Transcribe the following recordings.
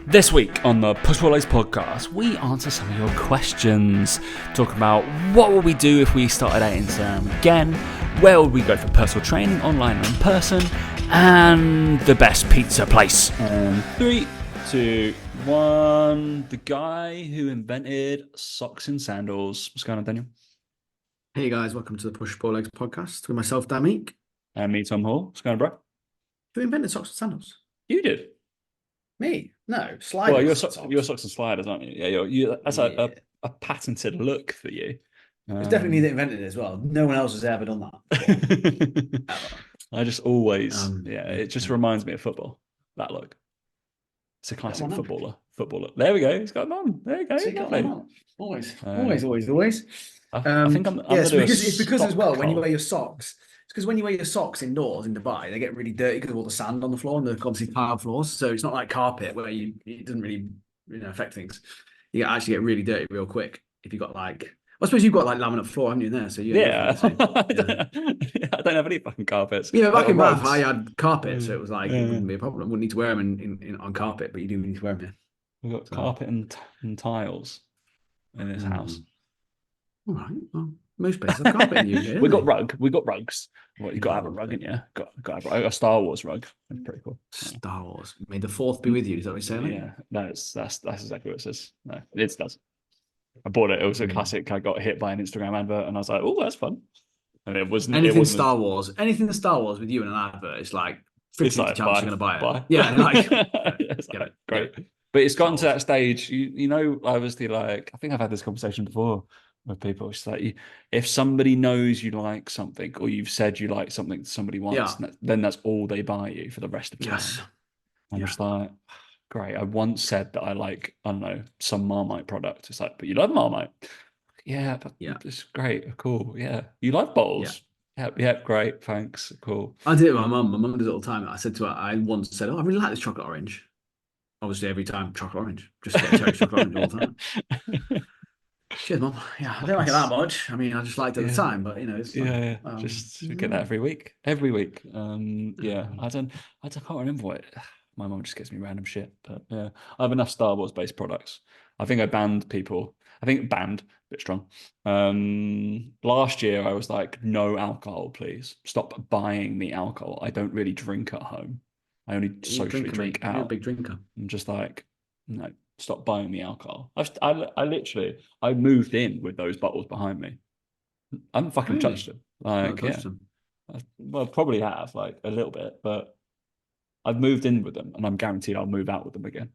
This week on the Push Pull Legs podcast, we answer some of your questions. Talk about what would we do if we started out Instagram again, where would we go for personal training, online and in person, and the best pizza place. 3, 2, 1. The guy who invented socks and sandals. What's going on, Daniel? Hey guys, welcome to the Push Pull Legs podcast with myself, Dan Meek. And me, Tom Hall. What's going on, bro? Who invented socks and sandals? You did. Me? No, sliders. Well, your socks and sliders, aren't you? Yeah, that's a patented look for you. It's definitely me that invented it as well. No one else has ever done that. I just always, it just reminds me of football. That look. It's a classic footballer. There we go. He's got them on. There you go. So always. I think I'm it's because as well, when you wear your socks, it's because when you wear your socks indoors in Dubai, they get really dirty because of all the sand on the floor and the obviously tile floors. So it's not like carpet where it doesn't really affect things. You actually get really dirty real quick if you got I suppose you've got laminate floor, haven't you, in there? So I don't have any fucking carpets. Yeah, back in Bath, I had carpet, so it was it wouldn't be a problem. Wouldn't need to wear them on carpet, but you do need to wear them here. We've got carpet and tiles in this house. All right. Well, most places have carpet in the UK. We got rugs. Well, you got to have a rug in you. Got to have a Star Wars rug. That's pretty cool. Star Wars. May the fourth be with you. Is that what you're saying? Yeah. No, that's exactly what it says. No, it does. I bought it. It was a classic. I got hit by an Instagram advert, and I was like, "Oh, that's fun." And it wasn't anything Star Wars. Anything Star Wars with you in an advert. It's like 50 chance you're going to buy it. Yeah, great. But it's gotten to that stage. You know, obviously, I think I've had this conversation before with people. It's like if somebody knows you like something, or you've said you like something to somebody once, then that's all they buy you for the rest of the time. Yes. I'm just like, great. I once said that I like, I don't know, some Marmite product. It's like, but you love Marmite. Yeah, but it's great. Cool. Yeah. You like bowls. Yeah, great. Thanks. Cool. I did it with my mum. My mum does it all the time. I said to her, I once said, I really like this chocolate orange. Obviously, every time chocolate orange. Just get cherry chocolate orange all the time. Cheers, Mum. Yeah, I don't like it that much. I mean, I just liked it at the time, but it's fun. Just get that every week. I can't remember what. My mum just gets me random shit, but I have enough Star Wars based products. I think I banned people. A bit strong. Last year I was like, no alcohol, please. Stop buying me alcohol. I don't really drink at home. I only socially drink out. You're a big drinker. I'm just like, no, stop buying me alcohol. I literally moved in with those bottles behind me. I haven't fucking touched them. Well, probably have a little bit, but I've moved in with them, and I'm guaranteed I'll move out with them again.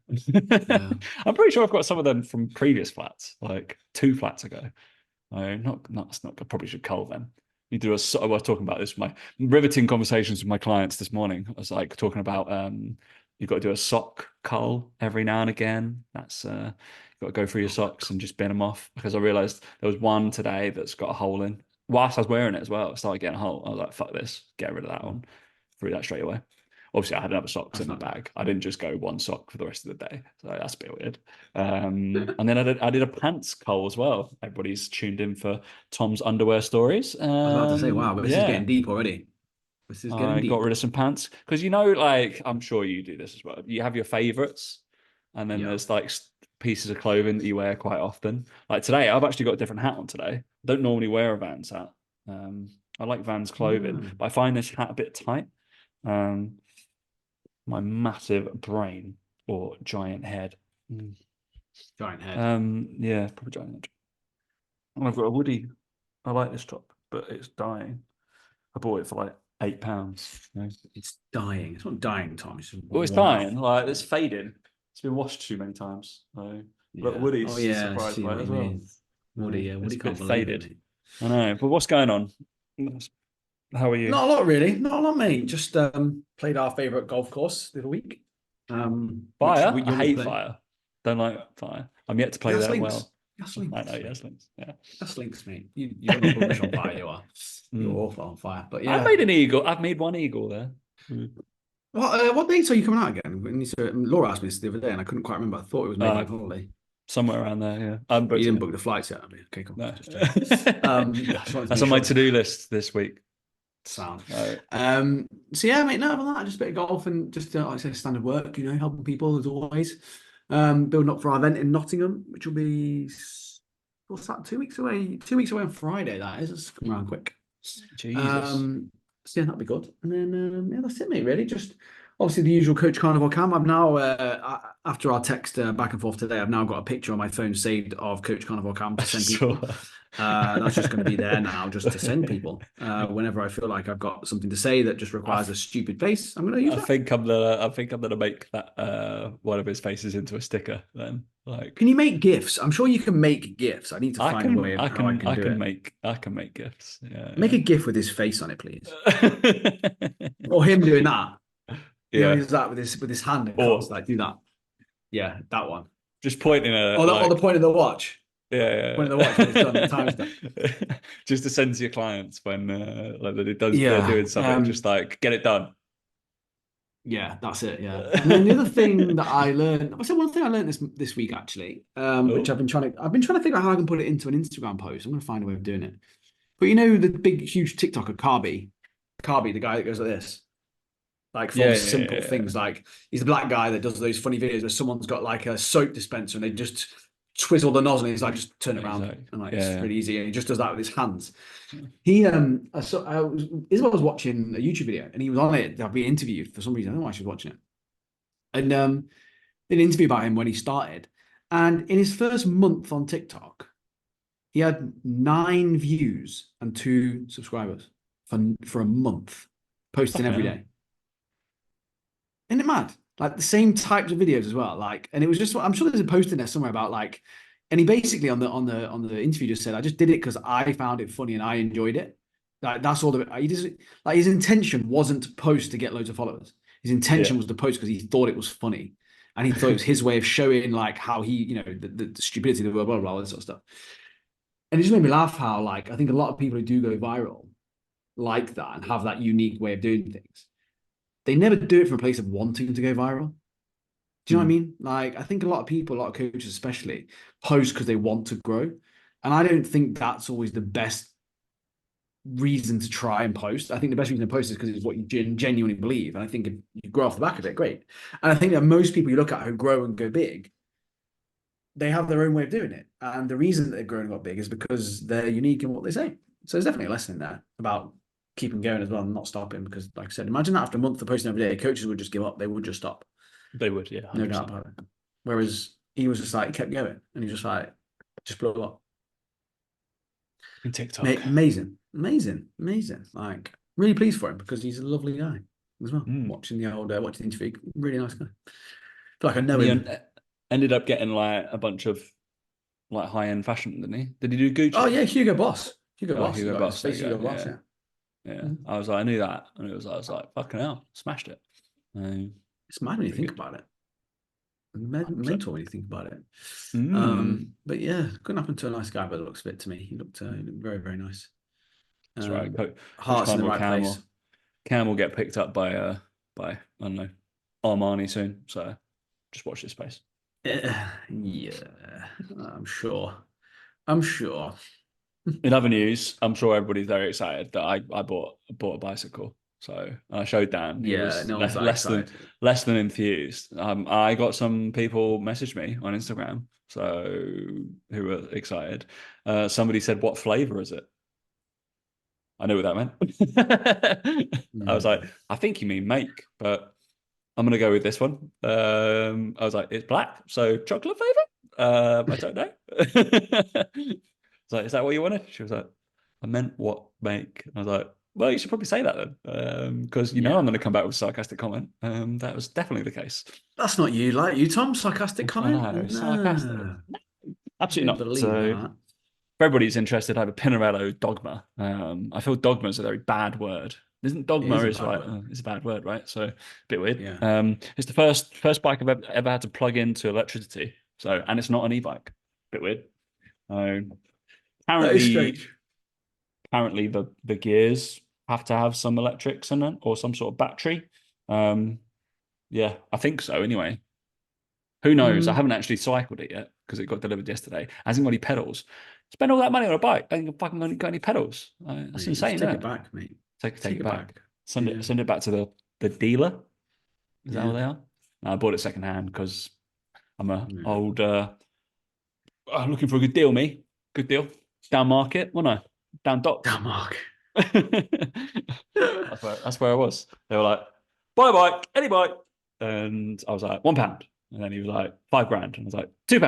I'm pretty sure I've got some of them from previous flats, 2 flats ago. I probably should cull them. I was talking about this, my riveting conversations with my clients this morning. I was talking about you've got to do a sock cull every now and again. That's you've got to go through your socks and just bin them off, because I realized there was one today that's got a hole in. Whilst I was wearing it as well, I started getting a hole. I was like, fuck this, get rid of that one. Threw that straight away. Obviously, I had other socks in the bag. I didn't just go one sock for the rest of the day. So that's a bit weird. And then I did a pants cull as well. Everybody's tuned in for Tom's underwear stories. I was about to say, wow, but this is getting deep already. I got rid of some pants. Because, I'm sure you do this as well. You have your favorites. And then there's pieces of clothing that you wear quite often. Like today, I've actually got a different hat on today. I don't normally wear a Vans hat. I like Vans clothing. But I find this hat a bit tight. My massive brain or giant head. Giant head. Probably giant head. And I've got a Woody. I like this top, but it's dying. I bought it for £8. It's dying. It's not dying, Tom. It's dying. It's fading. It's been washed too many times. But Woody's surprised by it as well. Woody can't believe faded. It. I know. But what's going on? How are you? Not a lot, really. Not a lot, mate. Just played our favourite golf course the other week. Fire? I hate Fire. Don't like Fire. I'm yet to play that well. Yaslings. I know, Yaslings. Yeah. Yaslings, mate. You don't know rubbish on Fire, you are. You're awful on Fire. But yeah. I made an eagle. I've made one eagle there. What dates are you coming out again? Laura asked me this the other day, and I couldn't quite remember. I thought it was maybe holiday. Somewhere around there, yeah. You didn't book the flights yet, have you? Okay, cool. No. That's on my to-do list this week. Sound. So yeah, mate. No, other than that, just a bit of golf and just like I say, standard work. Helping people as always. Building up for our event in Nottingham, which will be, what's that, 2 weeks away? 2 weeks away on Friday, that is. It's come around quick. Jesus. So yeah, that'd be good. And then yeah, that's it, mate. Really, just obviously the usual Coach Carnival cam. I've now after our text back and forth today, I've now got a picture on my phone saved of Coach Carnival cam to send people. That's just going to be there now, just to send people whenever I feel like I've got something to say that just requires a stupid face. I'm going to use that. I think I'm gonna make that one of his faces into a sticker. Then, like, can you make gifs? I'm sure you can make gifs. I need to find a way of how I can do it. I can make gifs. Yeah, make a gif with his face on it, please. Or him doing that. Yeah, he's that with his hand across, like do that. Yeah, that one. Just pointing at. Or the point of the watch. Yeah. Point of the watch when it's done. The time's done. Just to send to your clients when like they're doing something. Just like get it done. Yeah, that's it. Yeah, and then the other thing that I learned, one thing I learned this week actually, which I've been trying to figure out how I can put it into an Instagram post. I'm going to find a way of doing it. But you know the big huge TikToker Carby, the guy that goes like this, like for simple things. Like he's the black guy that does those funny videos where someone's got like a soap dispenser and they just twizzle the nozzle and he's like, just turn it around, and like it's really easy, and he just does that with his hands. Isabel was watching a YouTube video and he was on it. I've been interviewed for some reason. I don't know why she was watching it. And did an interview about him when he started. And in his first month on TikTok, he had 9 views and 2 subscribers for a month, posting every day. Isn't it mad? Like the same types of videos as well. Like, and it was just, I'm sure there's a post in there somewhere about like, and he basically on the interview just said, I just did it because I found it funny and I enjoyed it. Like that's all he just, like his intention wasn't to post to get loads of followers. His intention was to post because he thought it was funny. And he thought it was his way of showing like how he, you know, the stupidity of the world, blah, blah, blah, all this sort of stuff. And it just made me laugh how like, I think a lot of people who do go viral like that and have that unique way of doing things, they never do it from a place of wanting to go viral. Do you know what I mean? Like, I think a lot of people, a lot of coaches especially, post because they want to grow. And I don't think that's always the best reason to try and post. I think the best reason to post is because it's what you genuinely believe. And I think if you grow off the back of it, great. And I think that most people you look at who grow and go big, they have their own way of doing it. And the reason that they've grown and got big is because they're unique in what they say. So there's definitely a lesson in there about keeping going as well and not stopping. Because like I said, imagine that after a month of posting every day, coaches would just give up. They would just stop. They would, yeah. 100%. No doubt about it. Whereas he was just like, he kept going and he just like, just blew up. In TikTok. Amazing. Like, really pleased for him because he's a lovely guy as well. Watching the interview, really nice guy. I feel like I know him. Ended up getting like a bunch of like high-end fashion, didn't he? Did he do Gucci? Oh yeah, Hugo Boss. Hugo Boss. Yeah. I was like, I knew that, and I was like, fucking hell, smashed it. It's mad when you think about it. Mental when you think about it. But yeah, couldn't happen to a nice guy by the looks of it to me. He looked very, very nice. That's right. Heart's in the right place. Cam will get picked up by I don't know, Armani soon. So just watch this space. Yeah, I'm sure. In other news, I'm sure everybody's very excited that I bought a bicycle. So I showed Dan. He was less than enthused. I got some people message me on Instagram, so who were excited. Somebody said, "What flavor is it?" I knew what that meant. I was like, I think you mean make, but I'm gonna go with this one. I was like, it's black, so chocolate flavor. I don't know. Like, is that what you wanted? She was like, I meant what make. I was like, well, you should probably say that then, because I'm going to come back with a sarcastic comment. That was definitely the case. That's not you, like you, Tom. Sarcastic comment. No, sarcastic. Absolutely not. So, if everybody's interested, I have a Pinarello Dogma. I feel Dogma is a very bad word. Isn't Dogma is right? It's a bad word, right? So a bit weird. Yeah. It's the first bike I've ever had to plug into electricity. So, and it's not an e-bike. Bit weird. Apparently the gears have to have some electrics in it or some sort of battery. Yeah, I think so anyway. Who knows? I haven't actually cycled it yet because it got delivered yesterday. Hasn't got any pedals. Spend all that money on a bike. I ain't fucking got any pedals. That's insane. Take it back, mate. Take it back. Send it back to the dealer. Is that what they are? No, I bought it secondhand because I'm a old looking for a good deal, me. Good deal. Down market, wasn't I? Down dock. Damn, Mark. That's where I was. They were like, buy a bike, any bike. And I was like, £1. And then he was like, £5,000. And I was like, £2.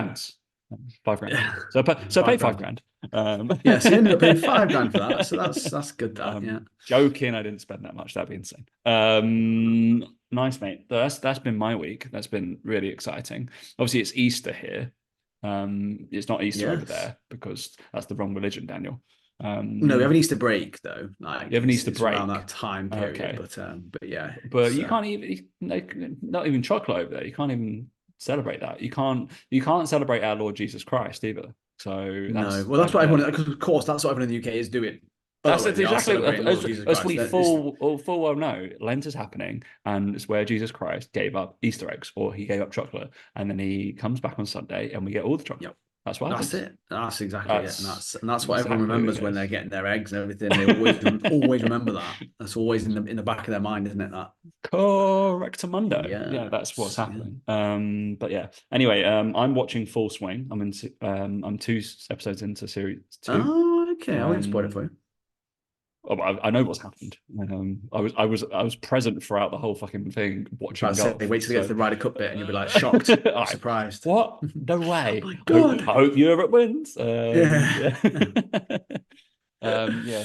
£5,000. So I paid £5,000. Yeah, so you ended up paying £5,000 for that. So that's good. That yeah. Joking, I didn't spend that much. That'd be insane. Nice, mate. That's been my week. That's been really exciting. Obviously, it's Easter here. It's not Easter over there because that's the wrong religion, Daniel. No, we have an Easter break though. Like you have an Easter break around that time period. Okay. But yeah. But you can't even not even chocolate over there. You can't even celebrate that. You can't celebrate our Lord Jesus Christ either. So that's what everyone. Because of course, that's what everyone in the UK is doing. That's exactly as we full well know. Lent is happening, and it's where Jesus Christ gave up Easter eggs, or he gave up chocolate, and then he comes back on Sunday, and we get all the chocolate. Yep. That's what happens. That's it. That's exactly it. And that's what everyone remembers when they're getting their eggs and everything. They always remember that. That's always in the back of their mind, isn't it? That correctamundo. Yeah, that's what's happening. Yeah. But yeah. Anyway, I'm watching Full Swing. I'm 2 episodes into series 2. Oh, okay. I won't spoil it for you. Oh, I know what's happened. I was present throughout the whole fucking thing watching golf. They wait till they get to the Ryder Cup bit and you'll be like shocked, surprised. What? No way! Oh my God. I hope Europe wins. Yeah.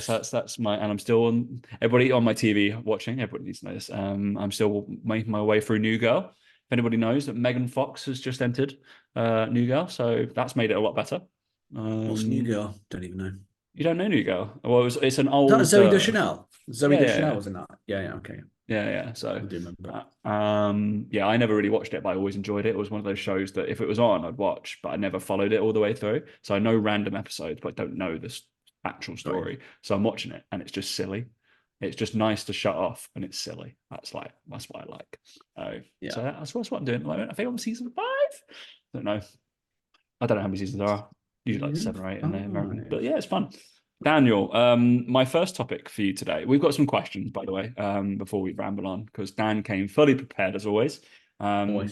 So that's my, and I'm still on. Everybody on my TV watching. Everybody needs to know this. I'm still making my way through New Girl. If anybody knows that Megan Fox has just entered New Girl, so that's made it a lot better. What's New Girl? Don't even know. You don't know New Girl? Well, it's an old. Zoe Deschanel. Zoe Deschanel was in that. Yeah. Okay. Yeah. So I do remember. I never really watched it, but I always enjoyed it. It was one of those shows that if it was on, I'd watch, but I never followed it all the way through. So I know random episodes, but I don't know this actual story. Right. So I'm watching it, and it's just silly. It's just nice to shut off, and it's silly. That's what I like. So that's what I'm doing at the moment. I think I'm on season 5. I don't know. I don't know how many seasons there are. Usually like 7 or 8 in there, American. But yeah, it's fun. Daniel, my first topic for you today. We've got some questions, by the way, before we ramble on, because Dan came fully prepared as always. And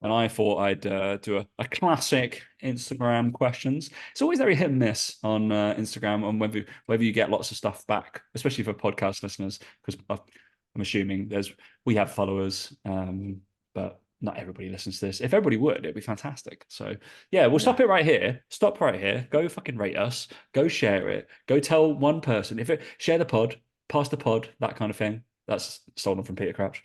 I thought I'd do a classic Instagram questions. It's always very hit and miss on Instagram on whether you get lots of stuff back, especially for podcast listeners, because I'm assuming we have followers, but not everybody listens to this. If everybody would, it'd be fantastic. So yeah, we'll stop it right here. Stop right here. Go fucking rate us. Go share it. Go tell one person. Share the pod, pass the pod, that kind of thing. That's stolen from Peter Crouch.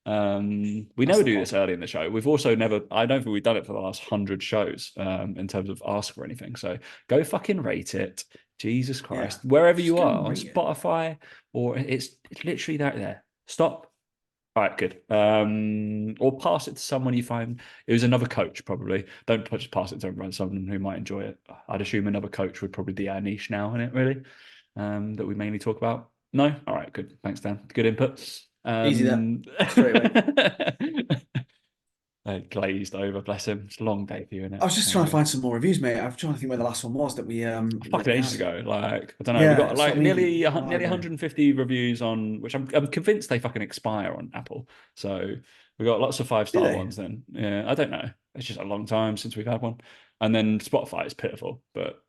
We never do this early in the show. We've also never, I don't think we've done it for the last 100 shows in terms of ask for anything. So go fucking rate it. Jesus Christ. Yeah. Wherever you are on Spotify, or it's literally there. Stop. All right, good. Or pass it to someone you find. It was another coach, probably. Don't just pass it to everyone, someone who might enjoy it. I'd assume another coach would probably be our niche now, isn't it, really? That we mainly talk about. No? All right, good. Thanks, Dan. Good input. Easy then. Straight away. Glazed over, bless him. It's a long day for you, isn't it? I was just trying to find some more reviews, mate. I'm trying to think where the last one was that we fucking ages ago. Like, I don't know. We've got like nearly 150 reviews on, which I'm convinced they fucking expire on Apple. So we got lots of 5-star ones then. Yeah, I don't know. It's just a long time since we've had one. And then Spotify is pitiful, but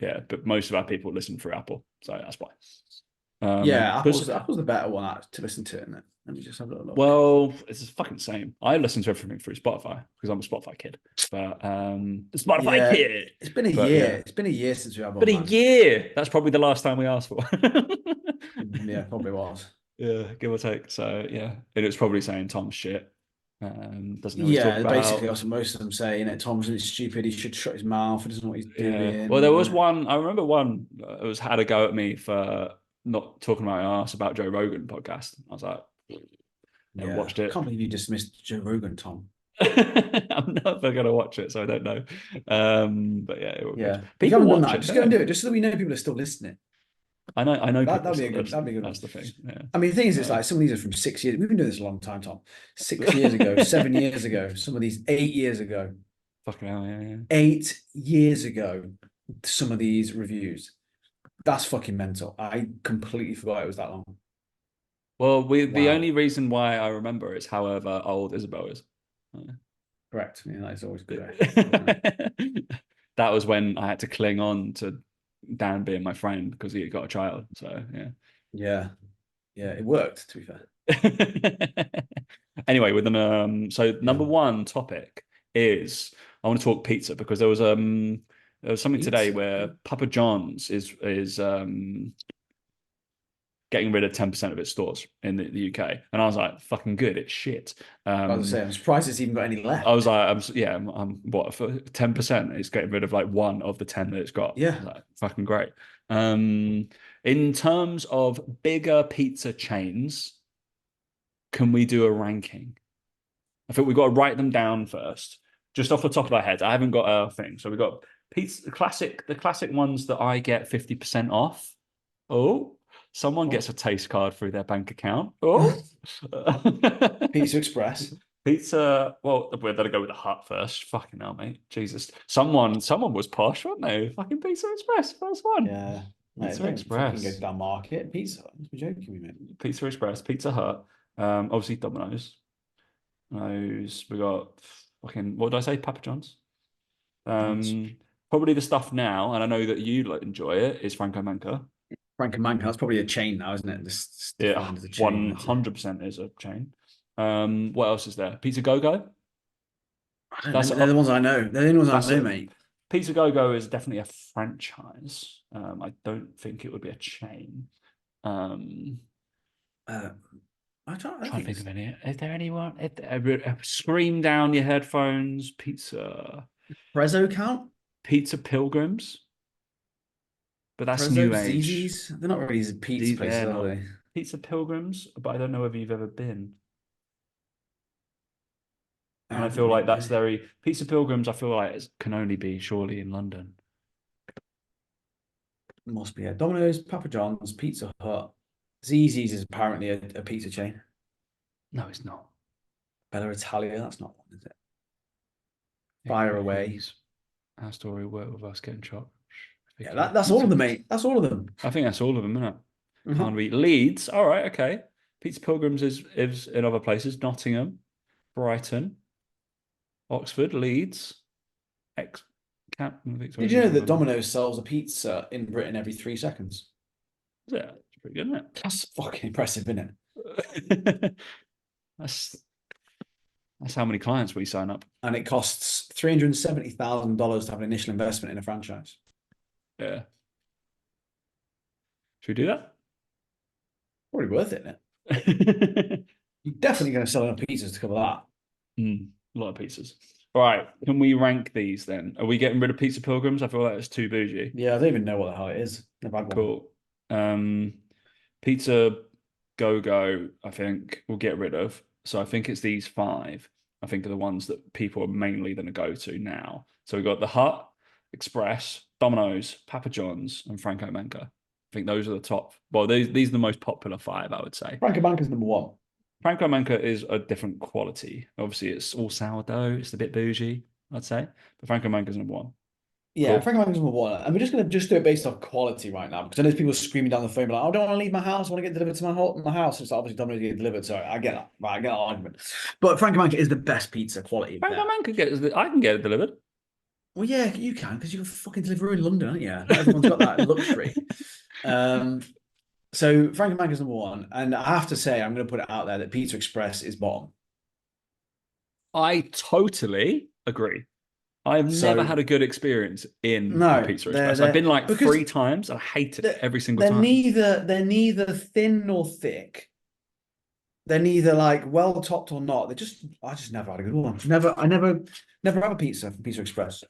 most of our people listen through Apple, so that's why. Apple's the better one to listen to, isn't it? Let me just have a little look. Well, it's the fucking same. I listen to everything through Spotify because I'm a Spotify kid. But the Spotify kid. It's been a year. Yeah. It's been a year since we had one. A year. That's probably the last time we asked for. Yeah, probably was. Yeah, give or take. So yeah, and it's probably saying Tom's shit. Doesn't basically that's what most of them say. You know, Tom's stupid. He should shut his mouth. He doesn't know what he's doing. Well, there was one. I remember one had a go at me for not talking about my ass about Joe Rogan podcast. I was like, watched it. I can't believe you dismissed Joe Rogan, Tom. I'm never going to watch it, so I don't know. But yeah. People watch it. Just go and do it, just so that we know people are still listening. I know. That'd be a good. That's the thing. Yeah. I mean, the thing is, it's like some of these are from 6 years. We've been doing this a long time, Tom. 6 years ago, 7 years ago. Some of these 8 years ago. Fucking hell, yeah. 8 years ago. Some of these reviews. That's fucking mental. I completely forgot it was that long. Well, the only reason why I remember is however old Isabel is. Correct. Yeah, that is always good. That was when I had to cling on to Dan being my friend because he had got a child. So yeah. Yeah. Yeah, it worked, to be fair. Anyway, so number one topic is I want to talk pizza because there was something today where Papa John's is getting rid of 10% of its stores in the UK. And I was like, fucking good, it's shit. I was saying, I'm surprised it's even got any left. I was like, I'm what, for 10%, it's getting rid of like one of the 10 that it's got. Yeah. Like, fucking great. In terms of bigger pizza chains, can we do a ranking? I think we've got to write them down first, just off the top of our heads. I haven't got a thing. So we've got pizza, the classic ones that I get 50% off. Oh, someone gets a taste card through their bank account. Oh, Pizza Express. Pizza. Well, we're gonna go with the Hut first. Fucking hell, mate. Jesus. Someone was posh, weren't they? Fucking Pizza Express, first one. Yeah. Pizza Express. Go to that market. Pizza. You're joking me, mate. Pizza Express, Pizza Hut. Obviously Domino's. We got fucking, what did I say? Papa John's. Probably the stuff now, and I know that you enjoy it, is Franco Manca. Franco Manca, that's probably a chain now, isn't it? This Yeah, 100% is a chain. What else is there? Pizza Go Go. They're the ones I know. They're the only ones I know, mate. Pizza Go Go is definitely a franchise. I don't think it would be a chain. I'm trying to think of any. Is there anyone? Scream down your headphones. Pizza. Prezzo count? Pizza Pilgrims. But that's Prezzo, new age. Zizzi's? They're not really pizza places, are they? Pizza Pilgrims, but I don't know whether you've ever been. And I feel like that's very Pizza Pilgrims. I feel like it can only be surely in London. Must be. Domino's, Papa John's, Pizza Hut. Zizzi's is apparently a pizza chain. No, it's not. Bella Italia, that's not one, is it? Fire Away. Our story worked with us getting shot. Yeah, that's all of them, mate. That's all of them. I think that's all of them, isn't it? Can't be Leeds. All right, okay. Pizza Pilgrims is in other places. Nottingham, Brighton, Oxford, Leeds. Did you know that Domino's sells a pizza in Britain every 3 seconds? Yeah, it's pretty good, isn't it? That's fucking impressive, isn't it? That's how many clients we sign up. And it costs $370,000 to have an initial investment in a franchise. Yeah. Should we do that? Probably worth it, isn't it? You're definitely going to sell enough pizzas to cover that. A lot of pizzas. All right. Can we rank these then? Are we getting rid of Pizza Pilgrims? I feel like it's too bougie. Yeah, I don't even know what the hell it is. Never had one. Cool. Pizza Go Go, I think we'll get rid of. So I think it's these 5. I think are the ones that people are mainly going to go to now. So we've got the Hut, Express, Domino's, Papa John's, and Franco Manca. I think those are the top. Well, these are the most popular 5, I would say. Franco Manca is number 1. Franco Manca is a different quality. Obviously, it's all sourdough. It's a bit bougie, I'd say. But Franco Manca is number 1. Yeah, cool. Franco Manca is number 1. And we're just going to do it based off quality right now. Because I know people screaming down the phone like, I don't want to leave my house. I want to get delivered to my house. It's obviously Domino's get delivered. So I get that. Right, I get that argument. But Franco Manca is the best pizza quality. Franco Manca I can get it delivered. Well, yeah, you can because you're fucking delivery in London, aren't you? Everyone's got that luxury. So Franco Manca is number 1, and I have to say, I'm going to put it out there that Pizza Express is bottom. I totally agree. I've never had a good experience in Pizza Express. I've been like 3 times. I hate it every single time. They're neither thin nor thick. They're neither like well topped or not. I just never had a good one. I never have a pizza from Pizza Express.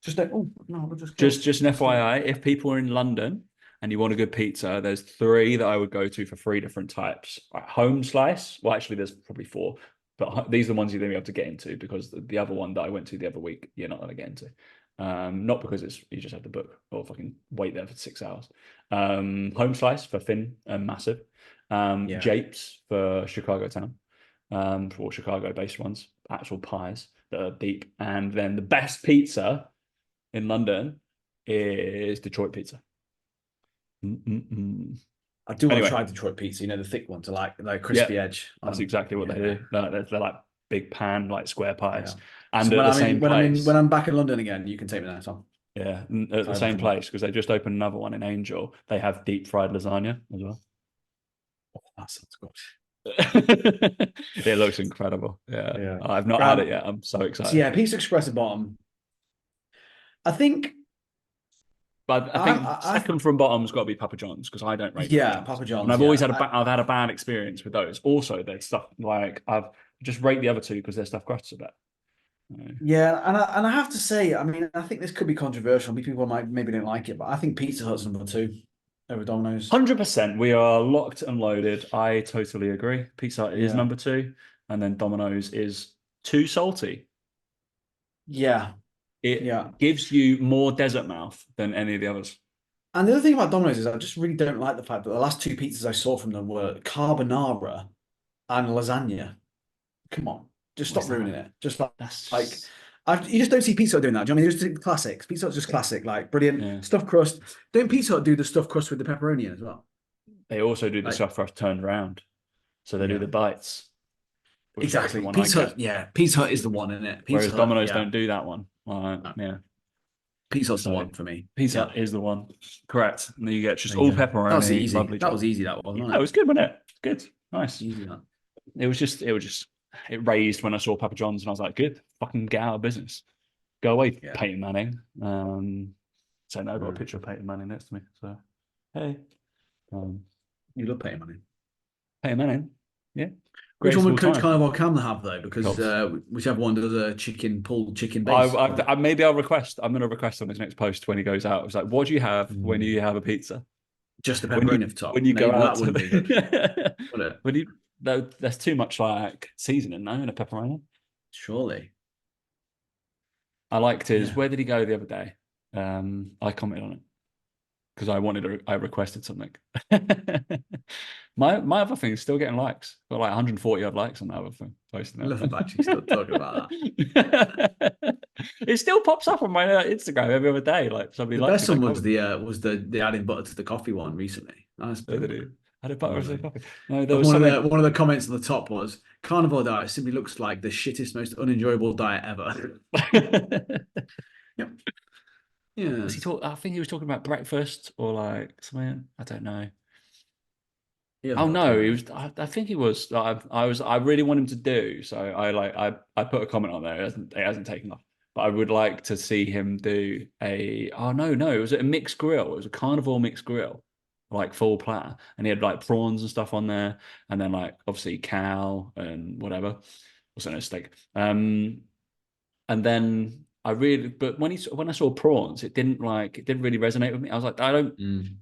Just like, oh no, just an FYI, if people are in London and you want a good pizza, there's 3 that I would go to for 3 different types. Home slice. Well, actually, there's probably 4. But these are the ones you're going to be able to get into because the other one that I went to the other week, you're not going to get into. Not because you just have to book or fucking wait there for 6 hours. Home slice for thin and massive. Japes for Chicago town. For Chicago-based ones, actual pies that are deep. And then the best pizza in London is Detroit pizza. I do want to try Detroit pizza, the thick ones, like crispy edge. That's exactly what they do. They're like big pan, like square pies. And So at the same place. when I'm back in London again, you can take me there, Tom. Yeah, at the same place because they just opened another one in Angel. They have deep fried lasagna as well. Oh, that sounds good. It looks incredible. Yeah, Yeah. I've not had it yet. I'm so So excited. yeah, Pizza Express at bottom. I think But I think second from bottom's got to be Papa John's because I don't rate Papa yeah, John's, Papa and John's. I've always Yeah, had I've had a bad experience with those. Also, there's stuff like I've just rate the other two because their stuff crusts a bit. yeah, and I have to say, I mean, I think this could be controversial. People might maybe don't like it, but I think Pizza Hut's number two over Domino's. 100%, we are locked and loaded. I totally agree. Pizza Hut is Yeah, number two, and then Domino's is too salty. yeah, It yeah. gives you more desert mouth than any of the others. And the other thing about Domino's is I just really don't like the fact that the last two pizzas I saw from them were carbonara and lasagna. Come on, just What's stop that? ruining it. Just That's like just you just don't see Pizza Hut doing that. Do you know what I mean? Just classics. Pizza Hut's just classic, like brilliant yeah. stuffed crust. Don't Pizza Hut do the stuffed crust with the pepperoni in as well? They also do the Like, stuff for us turned around, so they do yeah, the bites, which is the exactly. one I Pizza Hut, get. yeah, Pizza Hut is the one in it. Pizza Whereas Hut, Domino's yeah, don't do that one. no. Yeah. Pizza Hut's the So one for me. Pizza Yeah, Hut is the one. Correct. And then you get just there you all go. That was pepperoni, easy. lovely That cheese. was easy. That Yeah, wasn't it it? was good, wasn't it? Good. Nice. Easy that. It raised when I saw Papa John's and I was like, good, fucking get out of business. Go away, Yeah. Peyton Manning. So now I've got a Mm. picture of Peyton Manning next to me. So hey. Um, You love paying money. Peyton Manning. Yeah. Which Greatest one of would all Coach time. Carnival Cam have though? Because Cool. whichever one does a pulled chicken base. Maybe I'll request. I'm going to request on his next post when he goes out. It's like, what do you have when Mm. you have a pizza? Just the When you pepperoni at the top. when you go Maybe out that to wouldn't be good, the would it? when you there's too much like seasoning now in a pepperoni. Surely. I liked his. Yeah. Where did he go the other day? I commented on it because I requested something. My other thing is still getting likes. Got like 140 odd likes on that other thing. Posting I love that. him actually still talking about that. It still pops up on my Instagram every other day. Like somebody The likes best it. one Like, was the adding butter to the coffee one recently. That's so they brilliant. do. I had a butter Lovely. of coffee. No, there But was something. one of the comments on the top was carnivore diet simply looks like the shittest, most unenjoyable diet ever. Yep. Yeah. Was he talk? I think he was talking about breakfast or like something. I don't know. He hasn't Oh got a clue, no, he mate. was. I think he was. I was. I really want him to do. So I put a comment on there. It hasn't taken off. But I would like to see him do a. Oh no, it was a mixed grill. It was a carnivore mixed grill, like full platter, and he had like prawns and stuff on there, and then like obviously cow and whatever. Also no steak. And then but when I saw prawns, it didn't really resonate with me. I was like, I don't. Mm.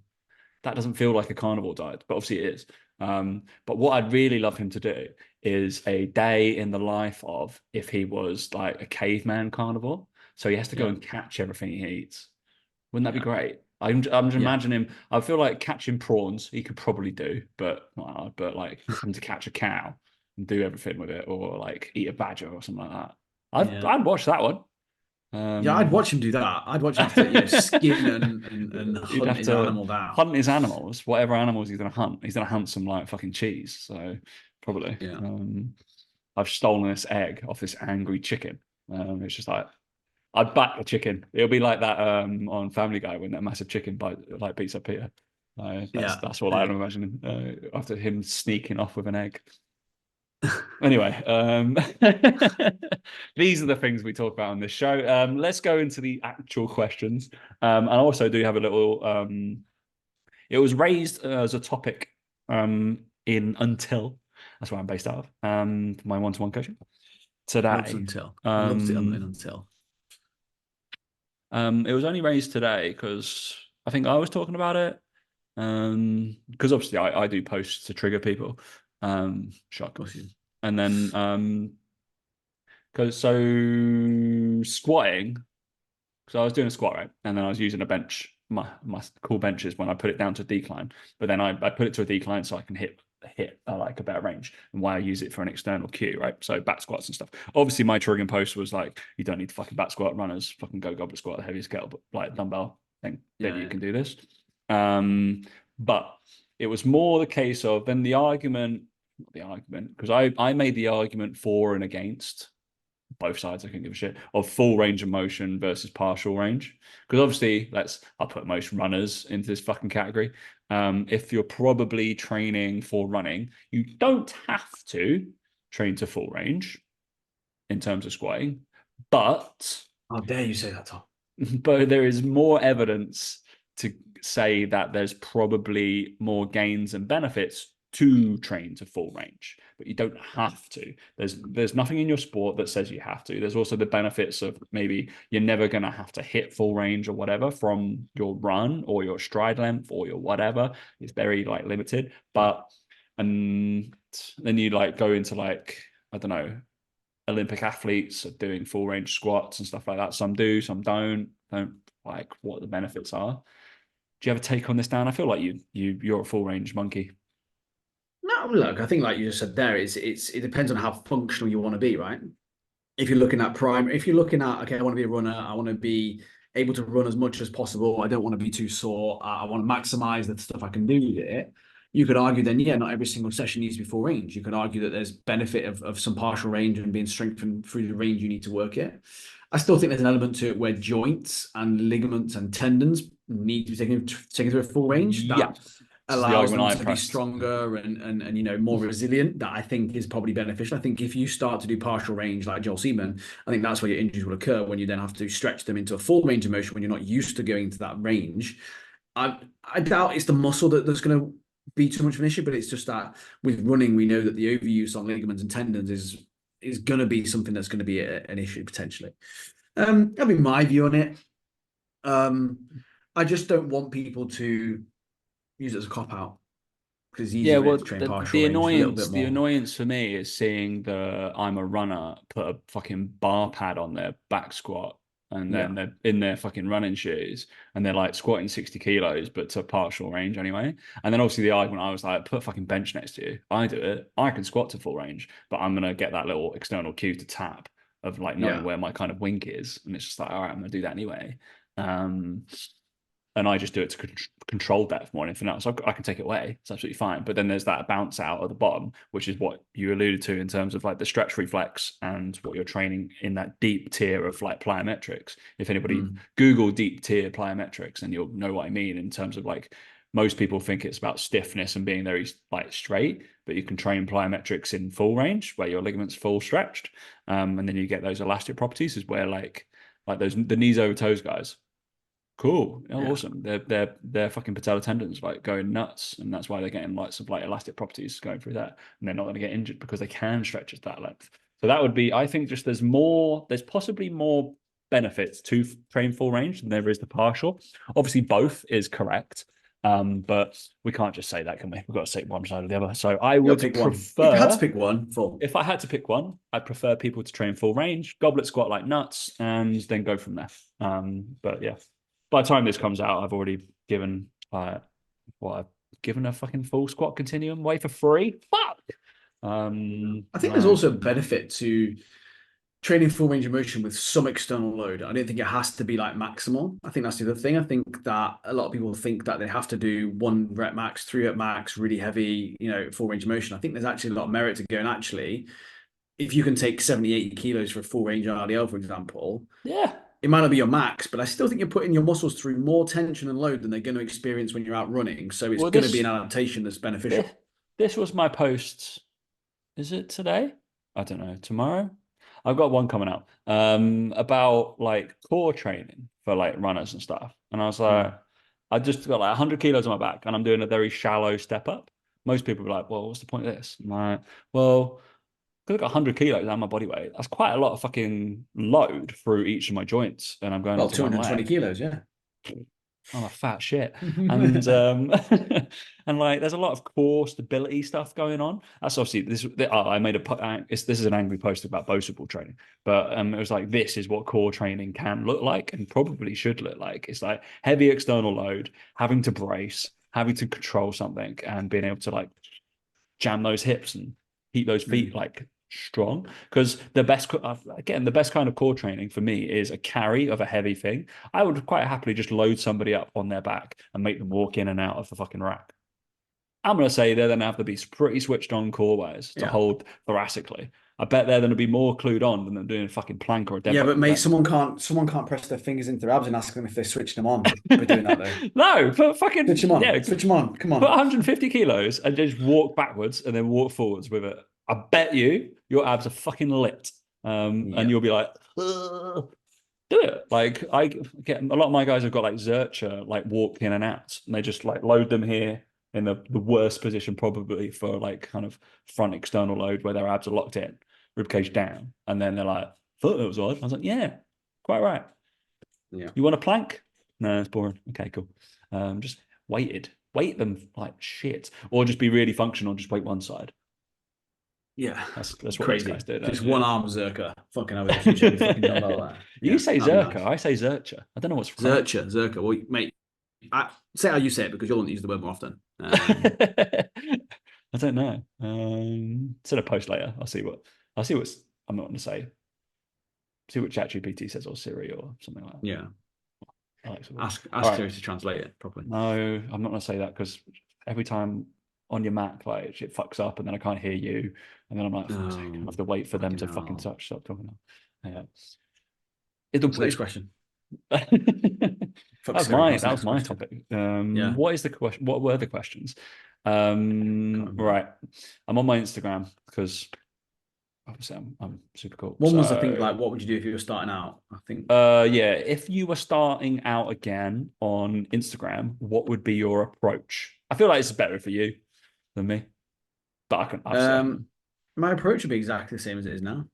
That doesn't feel like a carnivore diet, but obviously it is. But what I'd really love him to do is a day in the life of if he was like a caveman carnivore. So he has to go Yeah. and catch everything he eats. Wouldn't that be Yeah. great? I'm just Yeah. imagining him. I feel like catching prawns he could probably do, but not hard. But like having to catch a cow and do everything with it, or like eat a badger or something like that. Yeah. I'd watch that one. Yeah, I'd watch him do that. I'd watch him have to, skin and He'd hunt have his to animal down. hunt his animals, whatever animals he's gonna hunt. He's gonna hunt some like fucking cheese. So probably. Yeah. I've stolen this egg off this angry chicken. It's just like I'd back the chicken. It'll be like that on Family Guy when that massive chicken bite like beats up Peter. Yeah. That's what I'm imagining after him sneaking off with an egg. Anyway, these are the things we talk about on this show. Let's go into the actual questions. And I also do have a little. It was raised as a topic in Until. That's where I'm based out of. For my one-to-one coaching Loves today. Until. Loves it in Until. It was only raised today because I think I was talking about it. Because obviously I do posts to trigger people. Shock. And then because squatting, because I was doing a squat, right? And then I was using a bench, my cool benches when I put it down to decline. But then I put it to a decline so I can hit like a better range, and why I use it for an external cue, right? So back squats and stuff. Obviously my triggering post was like, you don't need to fucking back squat runners, fucking go goblet squat, the heaviest kettle, like dumbbell thing, then you can do this. But it was more the case of then the argument, because I made the argument for and against both sides, I can give a shit, of full range of motion versus partial range. Because obviously, I'll put most runners into this fucking category. If you're probably training for running, you don't have to train to full range in terms of squatting, but How dare you say that, Tom? but there is more evidence to say that there's probably more gains and benefits to train to full range, but you don't have to. There's nothing in your sport that says you have to. There's also the benefits of maybe you're never going to have to hit full range or whatever from your run or your stride length or your whatever. It's very like limited, but and then you like go into like, I don't know, Olympic athletes are doing full range squats and stuff like that. Some do, some don't like what the benefits are. Do you have a take on this, Dan? I feel like you're a full range monkey. No, look, I think like you just said there, it depends on how functional you want to be, right? If you're looking at prime, if you're looking at, okay, I want to be a runner, I want to be able to run as much as possible. I don't want to be too sore. I want to maximize the stuff I can do with it. You could argue then, yeah, not every single session needs to be full range. You could argue that there's benefit of some partial range and being strengthened through the range you need to work it. I still think there's an element to it where joints and ligaments and tendons need to be taken through a full range. Yeah, That allows them to be stronger and you know more resilient. That I think is probably beneficial. I think if you start to do partial range like Joel Seaman, I think that's where your injuries will occur when you then have to stretch them into a full range of motion when you're not used to going into that range. I doubt it's the muscle that's going to be too much of an issue, but it's just that with running, we know that the overuse on ligaments and tendons is going to be something that's going to be an issue potentially. That'd be my view on it. I just don't want people to use it as a cop out because it's easier to train partial range a little bit more. The annoyance for me is seeing the I'm a runner put a fucking bar pad on their back squat and then they're in their fucking running shoes and they're like squatting 60 kilos but to partial range anyway. And then obviously the argument I was like, put a fucking bench next to you. I do it. I can squat to full range, but I'm gonna get that little external cue to tap of like knowing where my kind of wink is, and it's just like, all right, I'm gonna do that anyway. And I just do it to control depth more than anything else. So I can take it away. It's absolutely fine. But then there's that bounce out at the bottom, which is what you alluded to in terms of like the stretch reflex and what you're training in that deep tier of like plyometrics. If anybody Google deep tier plyometrics, and you'll know what I mean in terms of like, most people think it's about stiffness and being very like straight, but you can train plyometrics in full range where your ligaments full stretched. And then you get those elastic properties is where like those, the knees over toes guys. Cool. Awesome. They're fucking patella tendons like going nuts, and that's why they're getting lots of like elastic properties going through that, and they're not going to get injured because they can stretch at that length. So that would be, I think, just there's possibly more benefits to train full range than there is the partial. Obviously, both is correct, but we can't just say that, can we? We've got to say one side or the other. So I would prefer. If you had to pick one, full. If I had to pick one, I'd prefer people to train full range, goblet squat like nuts, and then go from there. But yeah. By the time this comes out, I've already given I've given a fucking full squat continuum away for free. Fuck. I think there's also a benefit to training full range of motion with some external load. I don't think it has to be like maximal. I think that's the other thing. I think that a lot of people think that they have to do 1 rep max, 3 rep max, really heavy, you know, full range of motion. I think there's actually a lot of merit to going actually, if you can take 70, 80 kilos for a full range RDL, for example. Yeah. It might not be your max, but I still think you're putting your muscles through more tension and load than they're going to experience when you're out running. So it's going to be an adaptation that's beneficial. This was my post. Is it today? I don't know. Tomorrow? I've got one coming out about like core training for like runners and stuff. And I was like, I just got like 100 kilos on my back and I'm doing a very shallow step up. Most people are like, well, what's the point of this? I'm like, well, I've got 100 kilos on my body weight. That's quite a lot of fucking load through each of my joints. And I'm going well, 220 kilos, yeah. I'm a fat shit. And and like there's a lot of core stability stuff going on. That's obviously this. I made this is an angry post about Boseable training, but it was like, this is what core training can look like and probably should look like. It's like heavy external load, having to brace, having to control something, and being able to like jam those hips and keep those feet like strong. Because the best kind of core training for me is a carry of a heavy thing. I would quite happily just load somebody up on their back and make them walk in and out of the fucking rack. I'm going to say they're going to have to be pretty switched on core wise to hold thoracically. I bet they're going to be more clued on than them doing a fucking plank or a deadlift. Yeah, but mate, someone can't press their fingers into their abs and ask them if they're switching them on. We're doing that though. No, but fucking switch them on. Switch them on. Come on. Put 150 kilos and just walk backwards and then walk forwards with it. I bet you your abs are fucking lit. And you'll be like, ugh. Do it. Like I get a lot of my guys have got like Zercher, like walk in and out, and they just like load them here in the worst position probably for like kind of front external load where their abs are locked in, ribcage down, and then they're like, thought that was odd. I was like, yeah, quite right. Yeah. You want a plank? No, it's boring. Okay, cool. Just weight them like shit, or just be really functional. Just weight one side. Yeah, that's what crazy. Guys do, just one arm Zercher. Fucking have it. You say Zercher, I say Zercher. I don't know what's Zercher. Well, mate, say how you say it because you'll use the word more often. I don't know. Send a post later. I'll see what's. I'm not going to say. See what ChatGPT says or Siri or something like that. Yeah. Ask Siri to translate it properly. No, I'm not going to say that because every time on your Mac, like shit fucks up, and then I can't hear you, and then I'm like, I have to wait for them to fucking stop talking. Yeah. Next question. that was my topic. What is the question? What were the questions? Right. I'm on my Instagram because obviously I'm super cool. One was, I think, like, what would you do if you were starting out? I think. If you were starting out again on Instagram, what would be your approach? I feel like it's better for you than me, but I can. My approach would be exactly the same as it is now.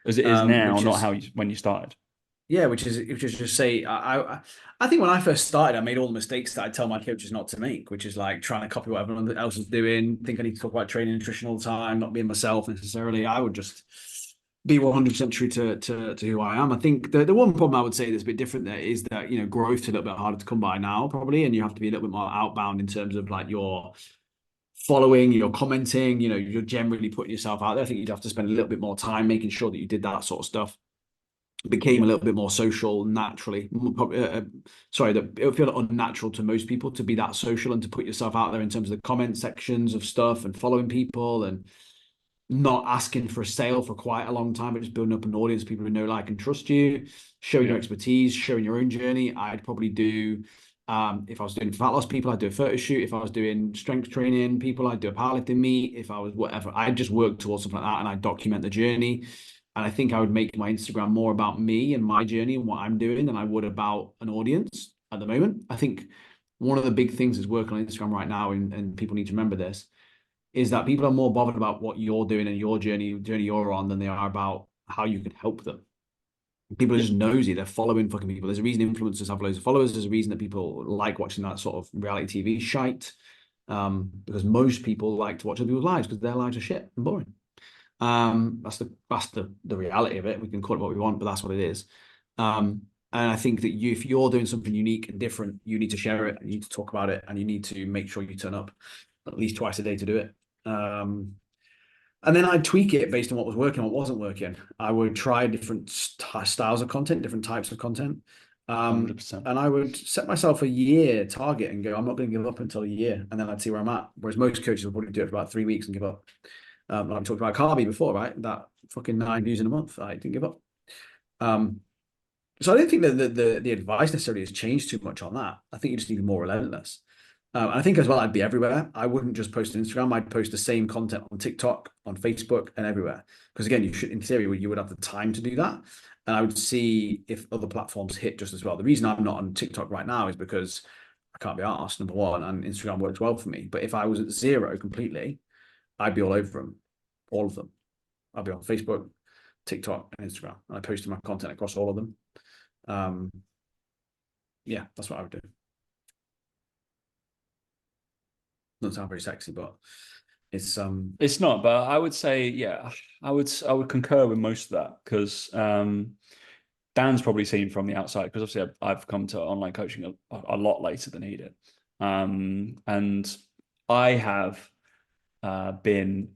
As it is now, not when you started. Yeah, which is just say I think when I first started, I made all the mistakes that I tell my coaches not to make, which is like trying to copy what everyone else is doing. Think I need to talk about training, nutrition all the time, not being myself necessarily. I would just be 100% true to who I am. I think the one problem I would say that's a bit different there is that, you know, growth's a little bit harder to come by now probably, and you have to be a little bit more outbound in terms of like your following, your commenting, you know, you're generally putting yourself out there. I think you'd have to spend a little bit more time making sure that you did that sort of stuff. Became a little bit more social naturally. That it would feel unnatural to most people to be that social and to put yourself out there in terms of the comment sections of stuff and following people and not asking for a sale for quite a long time, but just building up an audience, people who know, like, and trust you, showing your expertise, showing your own journey. I'd probably do, if I was doing fat loss people, I'd do a photo shoot. If I was doing strength training people, I'd do a powerlifting meet. If I was whatever, I'd just work towards something like that and I'd document the journey. And I think I would make my Instagram more about me and my journey and what I'm doing than I would about an audience at the moment. I think one of the big things is working on Instagram right now, and people need to remember this, is that people are more bothered about what you're doing and your journey you're on than they are about how you can help them. People are just nosy. They're following fucking people. There's a reason influencers have loads of followers. There's a reason that people like watching that sort of reality TV shite, because most people like to watch other people's lives because their lives are shit and boring. That's the reality of it. We can call it what we want, but that's what it is. And I think that if you're doing something unique and different, you need to share it, and you need to talk about it, and you need to make sure you turn up at least twice a day to do it. And then I'd tweak it based on what was working, what wasn't working. I would try different styles of content, different types of content. 100%. And I would set myself a year target and go, I'm not going to give up until a year. And then I'd see where I'm at. Whereas most coaches will probably do it for about 3 weeks and give up. I've talked about Carby before, right? That fucking 9 views in a month. I didn't give up. So I don't think that the advice necessarily has changed too much on that. I think you just need to be more relentless. And I think as well, I'd be everywhere. I wouldn't just post on Instagram. I'd post the same content on TikTok, on Facebook, and everywhere. Because again, you should, in theory, you would have the time to do that. And I would see if other platforms hit just as well. The reason I'm not on TikTok right now is because I can't be arsed, number one, and Instagram works well for me. But if I was at zero completely, I'd be all over them, all of them. I'd be on Facebook, TikTok, and Instagram. And I posted my content across all of them. Yeah, that's what I would do. Doesn't sound very sexy, but it's not. But I would say, yeah, I would concur with most of that, because Dan's probably seen from the outside, because obviously I've come to online coaching a lot later than he did, and I have been